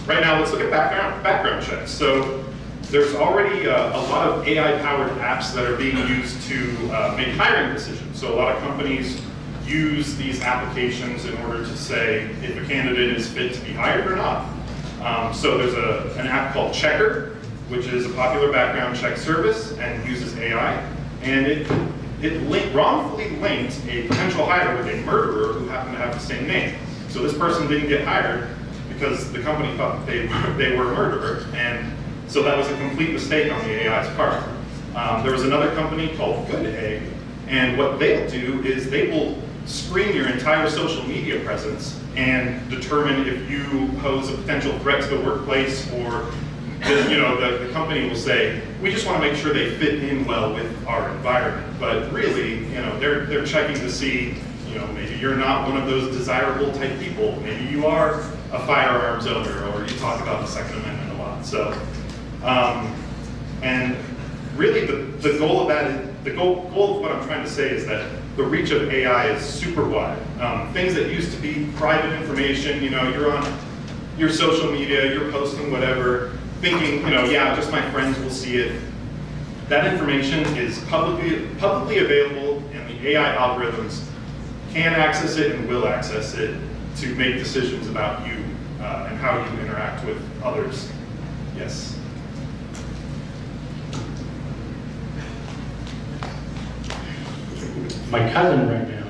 P: right now, let's look at background checks. So there's already a lot of AI-powered apps that are being used to make hiring decisions. So a lot of companies use these applications in order to say if a candidate is fit to be hired or not. So there's an app called Checker, which is a popular background check service and uses AI. And it wrongfully linked a potential hire with a murderer who happened to have the same name. So this person didn't get hired because the company thought they were a murderer. And so that was a complete mistake on the AI's part. There was another company called Good Egg, and what they'll do is they will screen your entire social media presence and determine if you pose a potential threat to the workplace, or the company will say, we just want to make sure they fit in well with our environment. But really, they're checking to see, maybe you're not one of those desirable type people. Maybe you are a firearms owner, or you talk about the Second Amendment a lot. So. And really the goal of that, the goal of what I'm trying to say is that the reach of AI is super wide. Things that used to be private information, you're on your social media, you're posting whatever, thinking, yeah, just my friends will see it. That information is publicly available, and the AI algorithms can access it and will access it to make decisions about you and how you interact with others. Yes.
R: My cousin right now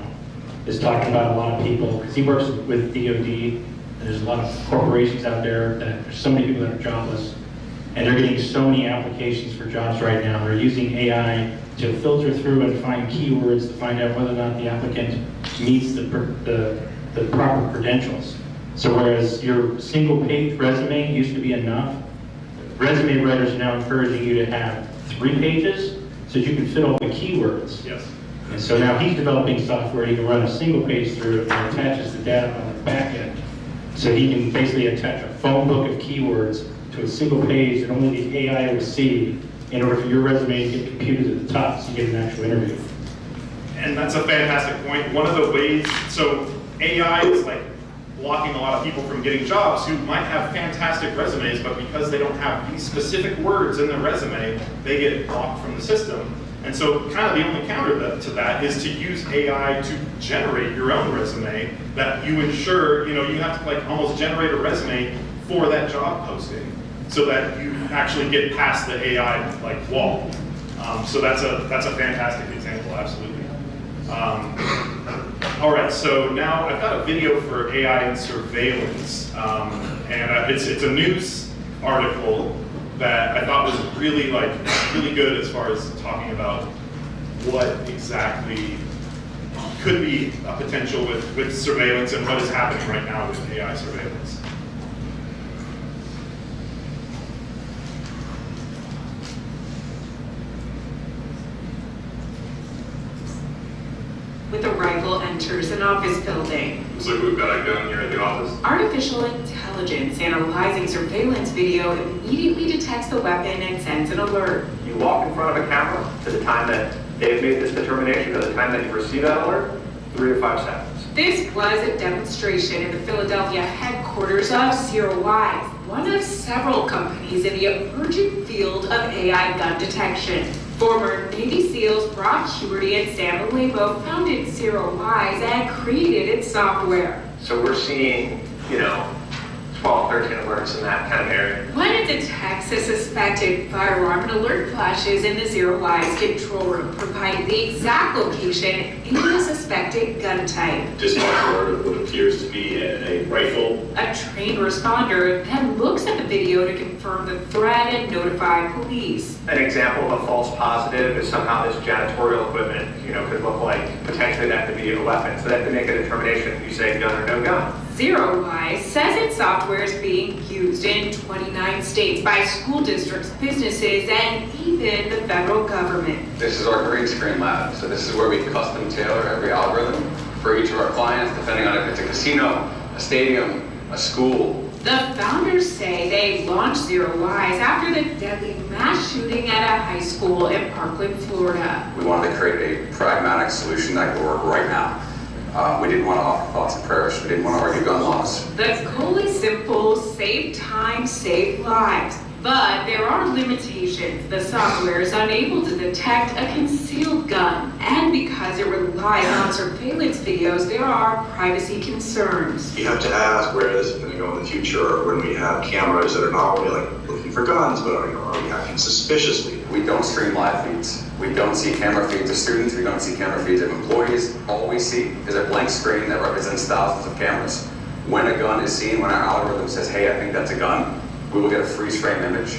R: is talking about a lot of people, because he works with DOD, and there's a lot of corporations out there that there's so many people that are jobless, and they're getting so many applications for jobs right now. They're using AI to filter through and find keywords to find out whether or not the applicant meets the proper credentials. So whereas your single page resume used to be enough, resume writers are now encouraging you to have 3 pages so that you can fit all the keywords.
P: Yes.
R: And so now he's developing software he can run a single page through and attaches the data on the back end. So he can basically attach a phone book of keywords to a single page that only the AI will see in order for your resume to get computed at the top so you get an actual interview.
P: And that's a fantastic point. One of the ways, so AI is like blocking a lot of people from getting jobs who might have fantastic resumes, but because they don't have these specific words in their resume, they get blocked from the system. And so kind of the only counter to that is to use AI to generate your own resume that you ensure, you have to like almost generate a resume for that job posting so that you actually get past the AI like wall. So that's a fantastic example, absolutely. All right, so now I've got a video for AI and surveillance, and it's a news article that I thought was really good as far as talking about what exactly could be a potential with surveillance and what is happening right now with AI surveillance.
S: With a rifle enters an office building.
T: Looks like we've got a gun here at the office.
S: Artificial intelligence analyzing surveillance video immediately detects the weapon and sends an alert.
U: You walk in front of a camera to the time that they've made this determination to the time that you receive that alert, 3 to 5 seconds.
S: This was a demonstration in the Philadelphia headquarters of Zero Wise, one of several companies in the emerging field of AI gun detection. Former Navy SEALs Brock Huberty and Sam Alebo founded Zero Wise and created its software.
U: So we're seeing, 12, 13 alerts in that kind of area.
S: When it detects a suspected firearm, an alert flashes in the Zero Wise control room, providing the exact location and the suspected gun type.
T: Dispatch alert of what appears to be a rifle.
S: A trained responder then looks at the video to confirm the threat and notify police.
U: An example of a false positive is somehow this janitorial equipment, could look like potentially that could be a weapon. So they have to make a determination. You say gun or no gun.
S: Zero Wise says its software is being used in 29 states by school districts, businesses, and even the federal government.
V: This is our green screen lab. So this is where we custom tailor every algorithm for each of our clients, depending on if it's a casino, a stadium, a school.
S: The founders say they launched Zero Wise after the deadly mass shooting at a high school in Parkland, Florida.
V: We wanted to create a pragmatic solution that could work right now. We didn't want to offer thoughts and prayers. We didn't want to argue gun laws.
S: The goal is simple: save time, save lives. But there are limitations. The software is unable to detect a concealed gun, and because it relies on surveillance videos, there are privacy concerns.
W: You have to ask where this is going to go in the future when we have cameras that are not only looking for guns, but are we acting suspiciously?
V: We don't stream live feeds. We don't see camera feeds of students. We don't see camera feeds of employees. All we see is a blank screen that represents thousands of cameras. When a gun is seen, when our algorithm says, hey, I think that's a gun, we will get a freeze frame image.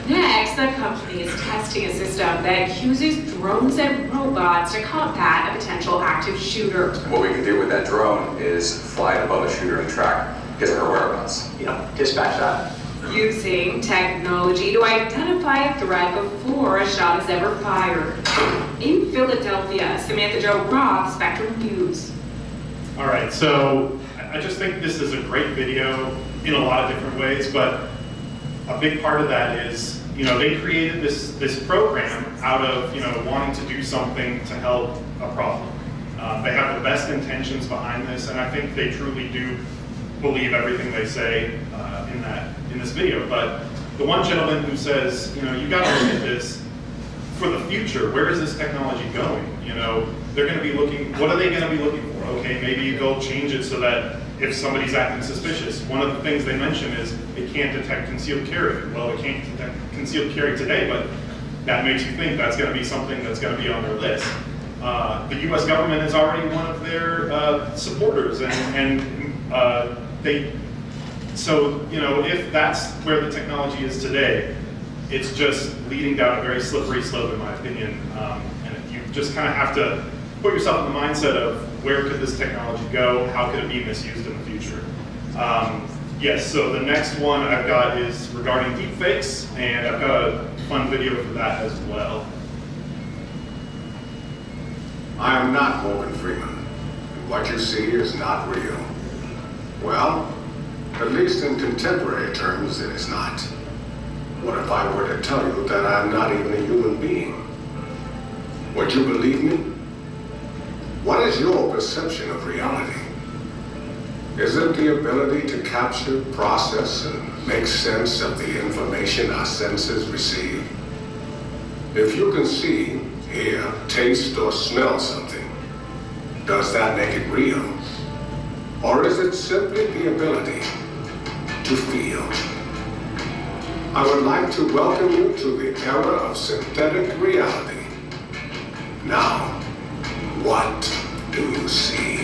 S: Next, the company is testing a system that uses drones and robots to combat a potential active shooter.
V: What we can do with that drone is fly it above a shooter and track his or her whereabouts.
U: Dispatch that.
S: Using technology to identify a threat before a shot is ever fired. In Philadelphia, Samantha Jo Roth, Spectrum News.
P: All right, so I just think this is a great video in a lot of different ways, but a big part of that is, they created this program out of, wanting to do something to help a problem. They have the best intentions behind this, and I think they truly do believe everything they say in this video. But the one gentleman who says, you got to look at this for the future. Where is this technology going? They're going to be looking. What are they going to be looking for? Okay, maybe they'll change it so that if somebody's acting suspicious, one of the things they mention is it can't detect concealed carry. Well, it can't detect concealed carry today, but that makes you think that's going to be something that's going to be on their list. The U.S. government is already one of their supporters, if that's where the technology is today, it's just leading down a very slippery slope, in my opinion. And you just kind of have to put yourself in the mindset of where could this technology go? How could it be misused in the future? Yes, so the next one I've got is regarding deepfakes, and I've got a fun video for that as well.
X: I am not Morgan Freeman. What you see is not real. Well, at least in contemporary terms, it is not. What if I were to tell you that I am not even a human being? Would you believe me? What is your perception of reality? Is it the ability to capture, process, and make sense of the information our senses receive? If you can see, hear, taste, or smell something, Does that make it real? Or is it simply the ability to feel? I would like to welcome you to the era of synthetic reality. Now, what do you see?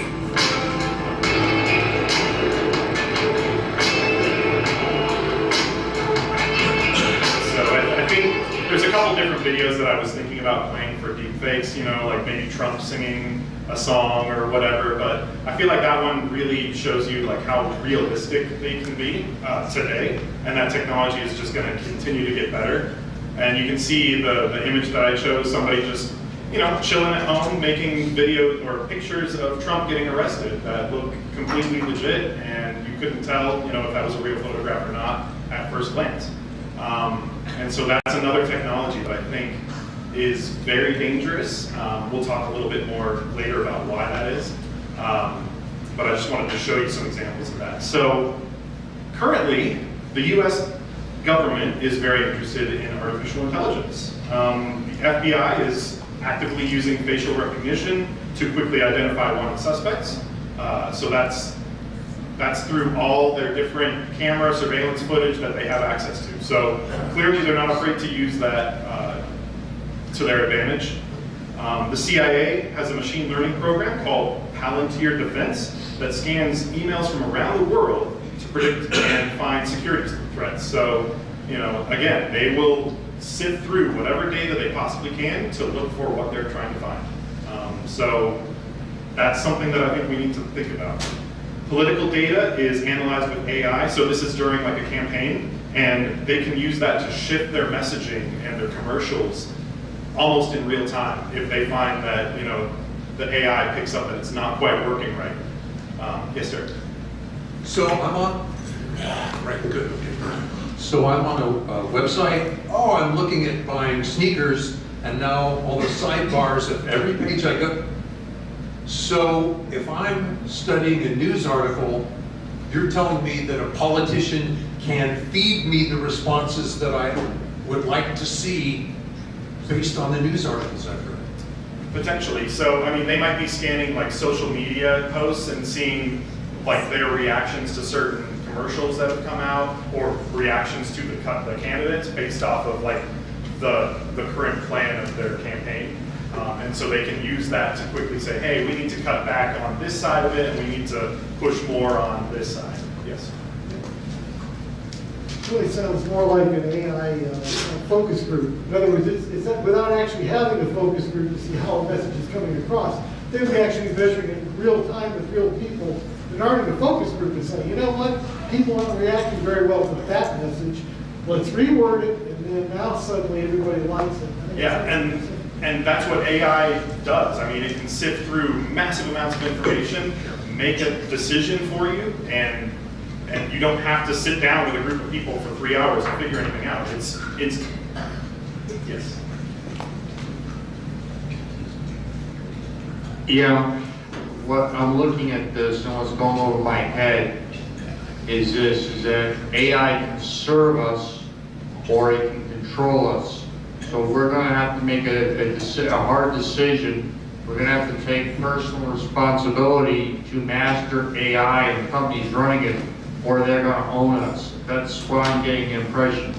P: So I think there's a couple different videos that I was thinking about playing for deepfakes, you know, like maybe Trump singing a song or whatever, but I feel like that one really shows you like how realistic they can be today, and that technology is just going to continue to get better. And you can see the image that I chose, somebody just, you know, chilling at home, making videos or pictures of Trump getting arrested that look completely legit, and you couldn't tell, you know, if that was a real photograph or not at first glance. And so that's another technology that I think is very dangerous. We'll talk a little bit more later about why that is. But I just wanted to show you some examples of that. So currently, the US government is very interested in artificial intelligence. The FBI is actively using facial recognition to quickly identify wanted suspects. So that's through all their different camera surveillance footage that they have access to. So clearly they're not afraid to use that to their advantage. The CIA has a machine learning program called Palantir Defense that scans emails from around the world to predict and find security threats. So, you know, again, they will sift through whatever data they possibly can to look for what they're trying to find. So that's something that I think we need to think about. Political data is analyzed with AI, so this is during like a campaign, and they can use that to shift their messaging and their commercials almost in real time if they find that, you know, the AI picks up that it's not quite working right. Yes, sir.
F: So I'm on, right, good, okay. So I'm on a website, oh, I'm looking at buying sneakers, and now all the sidebars of every page I go. So if I'm studying a news article, you're telling me that a politician can feed me the responses that I would like to see based on the news articles I've read?
P: Potentially. So, I mean, they might be scanning like social media posts and seeing like their reactions to certain commercials that have come out, or reactions to the candidates based off of like the current plan of their campaign. And so they can use that to quickly say, hey, we need to cut back on this side of it, and we need to push more on this side. Yes?
A: It really sounds more like an AI focus group. In other words, it's that without actually having a focus group to see how a message is coming across, they would be actually measuring it in real time with real people that aren't in a focus group and saying, you know what, people aren't reacting very well to that message. Let's reword it, and then now suddenly everybody likes it.
P: Yeah, and that's what AI does. I mean, it can sift through massive amounts of information, make a decision for you, and you don't have to sit down with a group of people for 3 hours and figure anything out. It's instant. Yes.
N: Yeah, what I'm looking at this and what's going over my head is this, is that AI can serve us or it can control us. So we're going to have to make a hard decision. We're going to have to take personal responsibility to master AI and companies running it, or they're going to own us. That's what I'm getting the impression.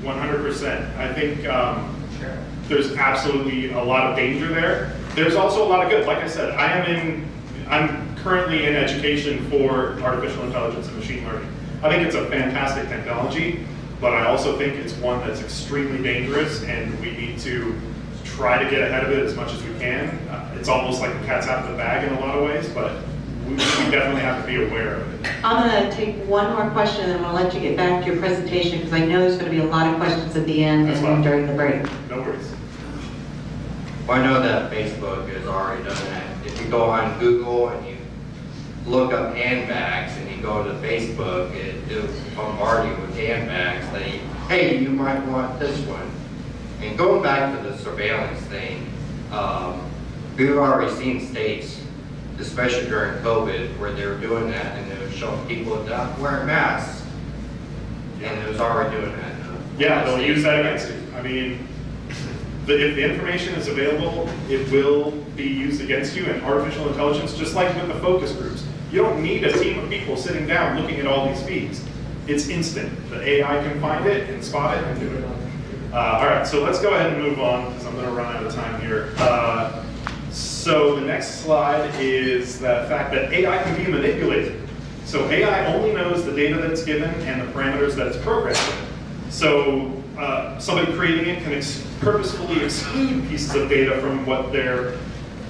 P: 100%. I think there's absolutely a lot of danger there. There's also a lot of good. Like I said, I'm currently in education for artificial intelligence and machine learning. I think it's a fantastic technology, but I also think it's one that's extremely dangerous, and we need to try to get ahead of it as much as we can. It's almost like the cat's out of the bag in a lot of ways, but we definitely have to be aware of it.
H: I'm going to take one more question, and then I'm going to let you get back to your presentation, because I know there's going to be a lot of questions at the end and during the break.
P: No worries.
N: Well, I know that Facebook has already done that. If you go on Google and you look up handbags and you go to Facebook, it'll bombard you with handbags saying, hey, you might want this one. And going back to the surveillance thing, we've already seen states, especially during COVID, where they were doing that and they were showing people not wearing masks. And it was already doing that.
P: Yeah, they'll use that against you. I mean, if the information is available, it will be used against you. And artificial intelligence, just like with the focus groups, you don't need a team of people sitting down looking at all these feeds. It's instant. The AI can find it and spot it and do it. All right, so let's go ahead and move on because I'm going to run out of time here. So the next slide is the fact that AI can be manipulated. So AI only knows the data that's given and the parameters that it's programmed in. So somebody creating it can purposefully exclude pieces of data from what they're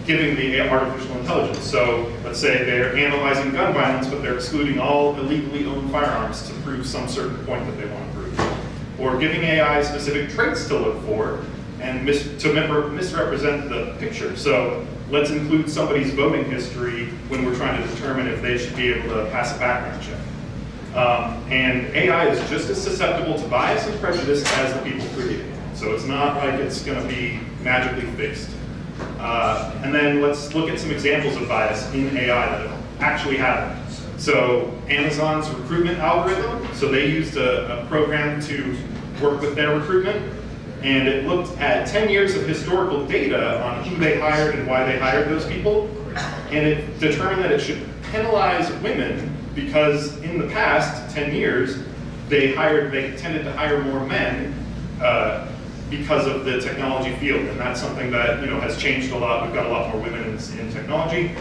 P: giving the artificial intelligence. So let's say they're analyzing gun violence, but they're excluding all illegally owned firearms to prove some certain point that they want to prove. Or giving AI specific traits to look for and misrepresent the picture. So let's include somebody's voting history when we're trying to determine if they should be able to pass a background check. And AI is just as susceptible to bias and prejudice as the people creating it. So it's not like it's going to be magically fixed. And then let's look at some examples of bias in AI that actually happen. So Amazon's recruitment algorithm, so they used a program to work with their recruitment, and it looked at 10 years of historical data on who they hired and why they hired those people, and it determined that it should penalize women because in the past 10 years, they tended to hire more men because of the technology field, and that's something that has changed a lot. We've got a lot more women in technology,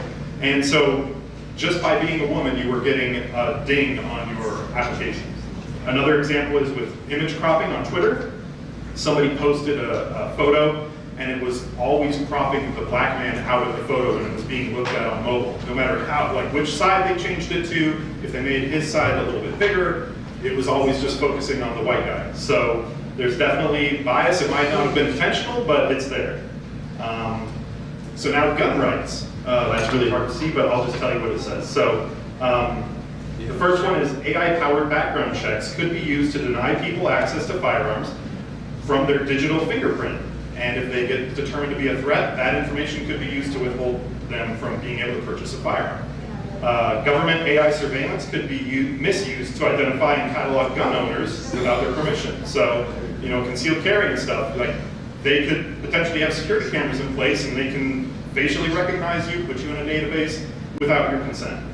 P: and so just by being a woman, you were getting a ding on your application. Another example is with image cropping on Twitter. Somebody posted a photo, and it was always cropping the black man out of the photo when it was being looked at on mobile. No matter which side they changed it to, if they made his side a little bit bigger, it was always just focusing on the white guy. So there's definitely bias. It might not have been intentional, but it's there. So now gun rights. That's really hard to see, but I'll just tell you what it says. So the first one is AI-powered background checks could be used to deny people access to firearms from their digital fingerprint. And if they get determined to be a threat, that information could be used to withhold them from being able to purchase a firearm. Government AI surveillance could be misused to identify and catalog gun owners without their permission. So, concealed carry and stuff, like they could potentially have security cameras in place and they can facially recognize you, put you in a database without your consent.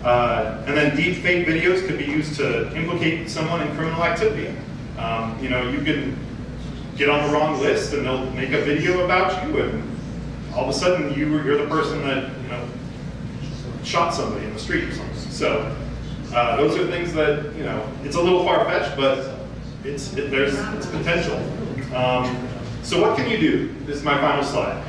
P: And then deep fake videos could be used to implicate someone in criminal activity. You can get on the wrong list and they'll make a video about you, and all of a sudden you're the person that shot somebody in the street or something. So those are things that it's a little far-fetched, but it's potential. So what can you do? This is my final slide.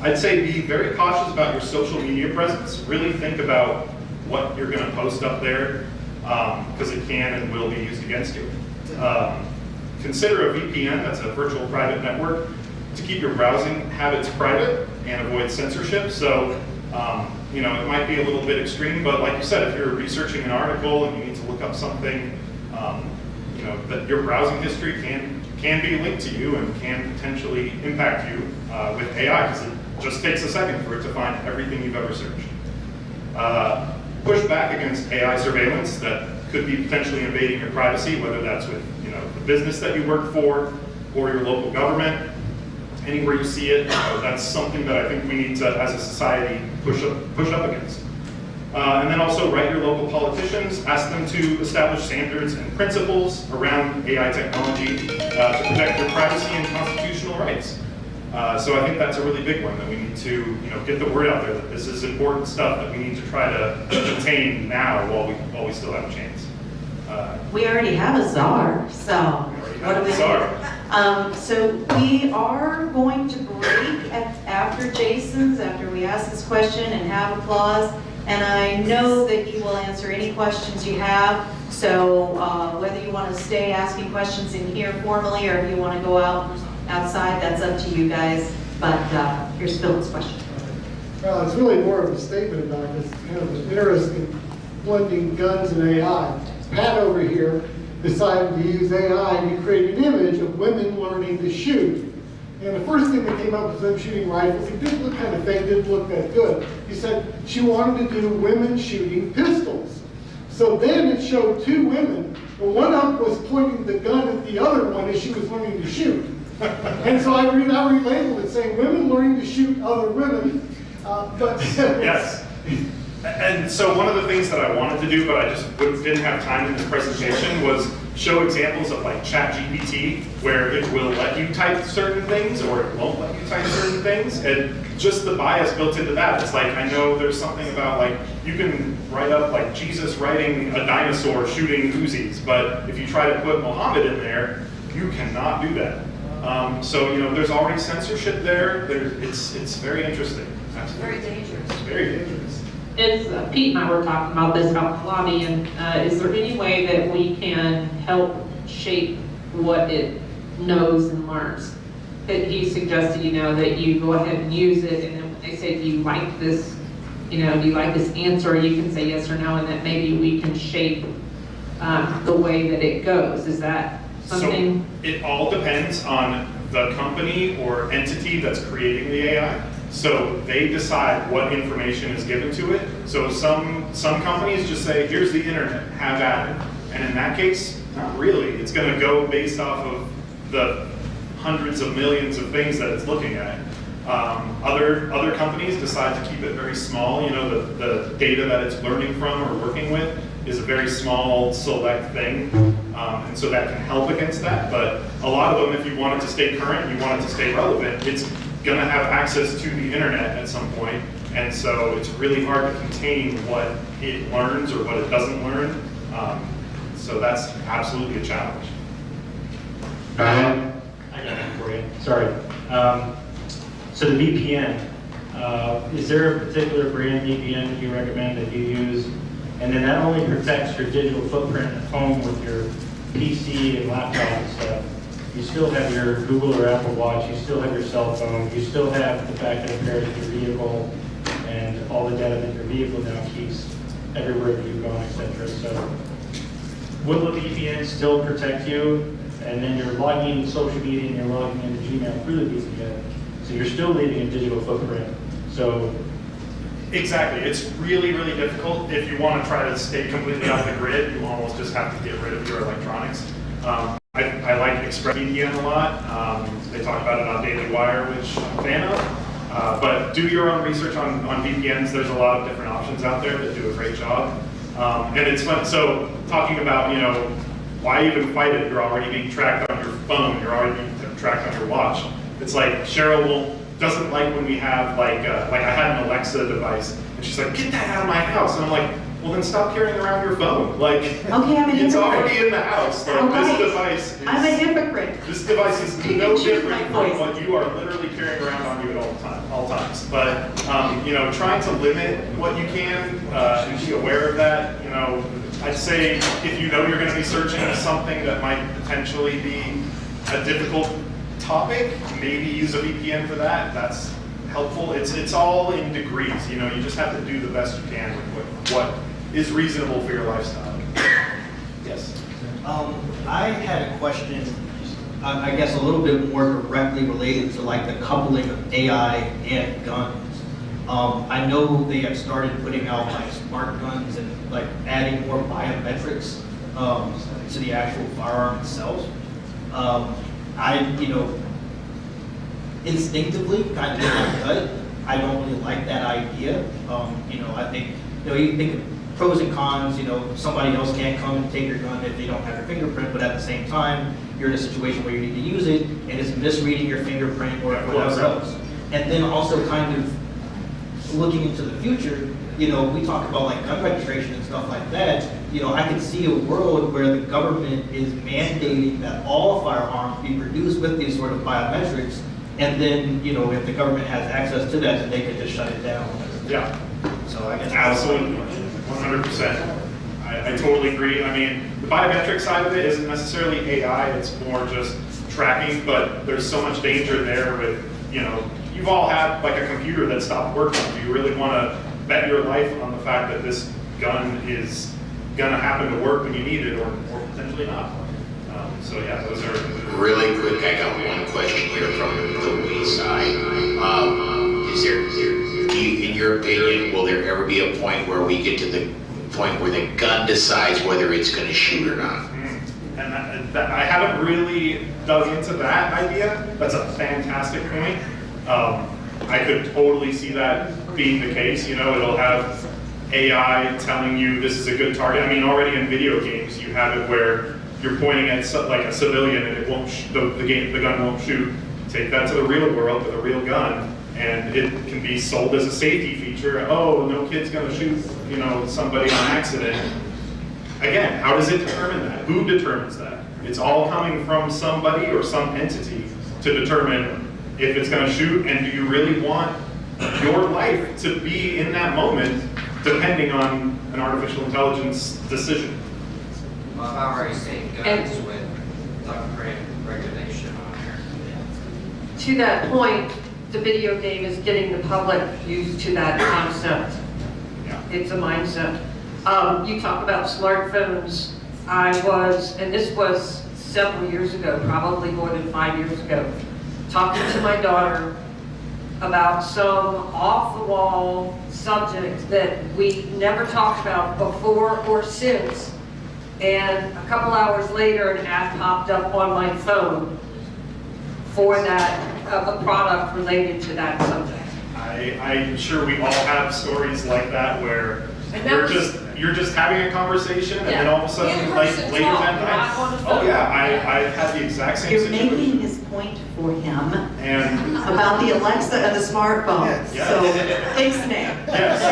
P: I'd say be very cautious about your social media presence. Really think about what you're going to post up there, because it can and will be used against you. Consider a VPN, that's a virtual private network, to keep your browsing habits private and avoid censorship. So, it might be a little bit extreme, but like you said, if you're researching an article and you need to look up something, that your browsing history can be linked to you and can potentially impact you with AI, because it just takes a second for it to find everything you've ever searched. Push back against AI surveillance that could be potentially invading your privacy, whether that's with the business that you work for or your local government. Anywhere you see it, that's something that I think we need to, as a society, push up against. And then also write your local politicians, ask them to establish standards and principles around AI technology to protect your privacy and constitutional rights. So I think that's a really big one, that we need to get the word out there that this is important stuff that we need to try to contain now while we still have a chance.
H: We already have a czar, so what do we do? So we are going to break after Jason's, after we ask this question and have applause. And I know that he will answer any questions you have. So whether you want to stay asking questions in here formally or if you want to go outside, that's up to you guys. But here's Philip's question.
A: Well, it's really more of a statement about this kind of interesting blending guns and AI. Pat over here decided to use AI to create an image of women learning to shoot. And the first thing that came up was them shooting rifles. It didn't look kind of fake, didn't look that good. He said she wanted to do women shooting pistols. So then it showed two women, and one of them was pointing the gun at the other one as she was learning to shoot. And so I relabeled it saying women learning to shoot other women, but.
P: Yes. And so one of the things that I wanted to do, but I just didn't have time in this presentation, was show examples of like ChatGPT, where it will let you type certain things or it won't let you type certain things, and just the bias built into that. It's like, I know there's something about like, you can write up like Jesus riding a dinosaur shooting Uzis, but if you try to put Muhammad in there, you cannot do that. So, you know, there's already censorship there. It's very interesting. Absolutely.
D: Very dangerous.
P: It's very dangerous.
E: Pete and I were talking about this out in the lobby, and is there any way that we can help shape what it knows and learns? That he suggested, you know, that you go ahead and use it, and then when they say, do you like this, you know, do you like this answer, you can say yes or no, and that maybe we can shape the way that it goes. Is that something?
P: So it all depends on the company or entity that's creating the AI. So they decide what information is given to it. So some companies just say, here's the internet, have at it. And in that case, not really. It's going to go based off of the hundreds of millions of things that it's looking at. Other companies decide to keep it very small. You know, the data that it's learning from or working with is a very small, select thing. And so that can help against that. But a lot of them, if you want it to stay current, you want it to stay relevant, it's going to have access to the internet at some point. And so it's really hard to contain what it learns or what it doesn't learn. So that's absolutely a challenge.
R: I got it for you. Sorry. So the VPN, is there a particular brand VPN that you recommend that you use? And then that only protects your digital footprint at home with your PC and laptop and stuff. You still have your Google or Apple Watch, you still have your cell phone, you still have the fact that it pairs with your vehicle and all the data that your vehicle now keeps everywhere that you've gone, etc. So will the VPN still protect you? And then you're logging into social media and you're logging into Gmail through the VPN. So you're still leaving a digital footprint. So
P: exactly, it's really, really difficult. If you want to try to stay completely off the grid, you almost just have to get rid of your electronics. I like ExpressVPN a lot. They talk about it on Daily Wire, which I'm a fan of. But do your own research on VPNs. There's a lot of different options out there that do a great job. And it's fun. So talking about, you know, why even fight it? You're already being tracked on your phone. You're already being tracked on your watch. It's like Cheryl doesn't like when we have like I had an Alexa device, and she's like, get that out of my house. And I'm like, well, then stop carrying around your phone. Like,
B: okay, I'm a
P: it's
B: hypocrite.
P: Already in the house. Like, this device is,
B: I'm a hypocrite.
P: This device is no different from what you are literally carrying around on you at all times. But you know, trying to limit what you can and be aware of that. You know, I'd say if you know you're going to be searching something that might potentially be a difficult topic, maybe use a VPN for that. That's helpful. It's all in degrees. You know, you just have to do the best you can with what is reasonable for your lifestyle. Yes.
J: I had a question, I guess a little bit more directly related to like the coupling of AI and guns. I know they have started putting out like smart guns and like adding more biometrics to the actual firearm itself. You know, instinctively, kind of in my gut, I don't really like that idea. You know, I think, you know, you think of pros and cons, you know, somebody else can't come and take your gun if they don't have your fingerprint, but at the same time, you're in a situation where you need to use it, and it's misreading your fingerprint or whatever else. And then also kind of looking into the future, you know, we talk about like gun registration and stuff like that. You know, I could see a world where the government is mandating that all firearms be produced with these sort of biometrics, and then, you know, if the government has access to that, then they can just shut it down.
P: Yeah.
J: So I guess
P: absolutely, 100%. I totally agree. I mean, the biometric side of it isn't necessarily AI, it's more just tracking, but there's so much danger there with, you know, you've all had like a computer that stopped working. Do you really want to bet your life on the fact that this gun is going to happen to work when you need it or potentially not? So yeah, those are...
C: Really quick, I got one question here from the wayside. Is there, in your opinion, will there ever be a point where we get to the point where the gun decides whether it's going to shoot or not?
P: And I haven't really dug into that idea. That's a fantastic point. I could totally see that being the case. You know, it'll have AI telling you this is a good target. I mean, already in video games, you have it where you're pointing at like a civilian and it won't the gun won't shoot. Take that to the real world with a real gun, and it can be sold as a safety feature. Oh, no kid's gonna shoot, you know, somebody on accident. Again, how does it determine that? Who determines that? It's all coming from somebody or some entity to determine if it's gonna shoot, and do you really want your life to be in that moment depending on an artificial intelligence decision?
Q: Well, I've already seen guns with upgrade regulation on there.
I: To that point, the video game is getting the public used to that concept.
P: Yeah.
I: It's a mindset. You talk about smartphones. And this was several years ago, probably more than 5 years ago, talking to my daughter about some off-the-wall subject that we never talked about before or since. And a couple hours later, an ad popped up on my phone for that, a product related to that subject.
P: I'm sure we all have stories like that where
I: And that
P: you're just having a conversation, and then all of a sudden, like later that night, oh yeah, I had the exact same
B: You're
P: situation.
B: making his point for him
P: And
B: about the Alexa and the smartphone.
P: Yes.
B: So, thanks, Nick.
P: Yes,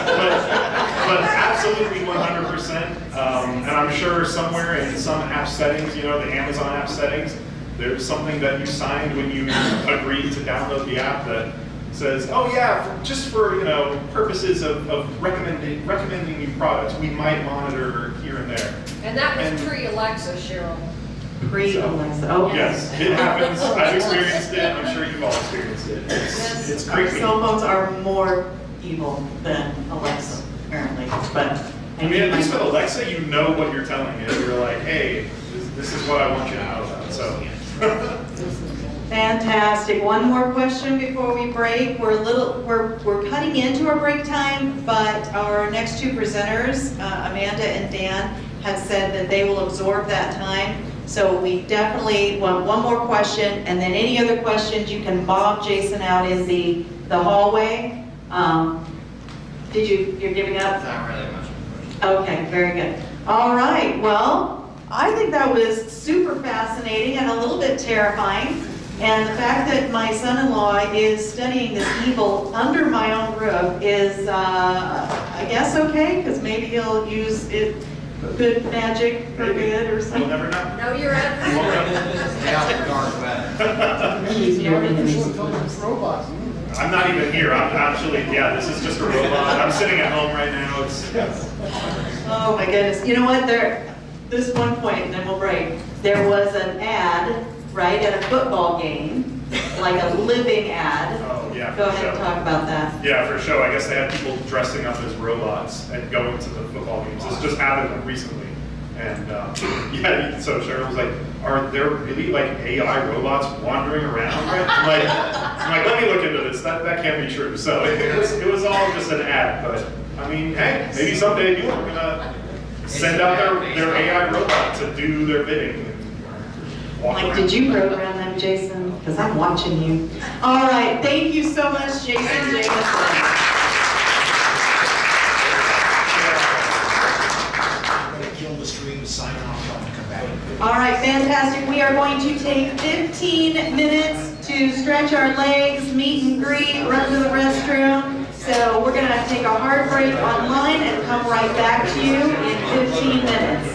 P: but absolutely 100%. And I'm sure somewhere in some app settings, you know, the Amazon app settings, there's something that you signed when you agreed to download the app that says, oh yeah, just for, you know, purposes of recommending you products, we might monitor here and there.
D: And that was pre-Alexa, Cheryl.
B: Pre-Alexa, okay.
P: Yes, it happens. I've experienced it. I'm sure you've all experienced it. It's
B: Our
P: creepy.
B: cell phones are more evil than Alexa, apparently, but.
P: I mean, at least with Alexa, you know what you're telling it. You're like, hey, this is what I want you to know about. So.
B: Fantastic. One more question before we break. We're cutting into our break time, but our next two presenters, Amanda and Dan, have said that they will absorb that time. So we definitely want one more question, and then any other questions you can mob Jason out in the hallway. You're giving up?
Q: Not really much.
B: Okay, very good. All right, well, I think that was super fascinating and a little bit terrifying. And the fact that my son-in-law is studying this evil under my own roof is, I guess, okay, because maybe he'll use it, good magic for good or something.
P: You'll never know.
D: No, you're out.
A: Robots.
P: I'm not even here. I'm actually, yeah, this is just a robot. I'm sitting at home right now.
B: Oh my goodness. You know what? This one point, and then we'll break. There was an ad, right, at a football game, like a living ad.
P: Oh, yeah.
B: Go ahead and talk about that.
P: Yeah, for sure. I guess they had people dressing up as robots and going to the football games. This just happened recently. And yeah, so Cheryl was like, are there really like AI robots wandering around? Right? I'm like, let me look into this. That can't be true. So it was all just an ad. But I mean, hey, maybe someday people are gonna send out their AI robot to do their bidding.
B: Like, did you program them, Jason? Because I'm watching you. All right, thank you so much, Jason Jameson.
O: Kill the stream, sign off, I'm gonna come back.
B: All right, fantastic. We are going to take 15 minutes to stretch our legs, meet and greet, run to the restroom. So we're going to take a hard break online and come right back to you in 15 minutes.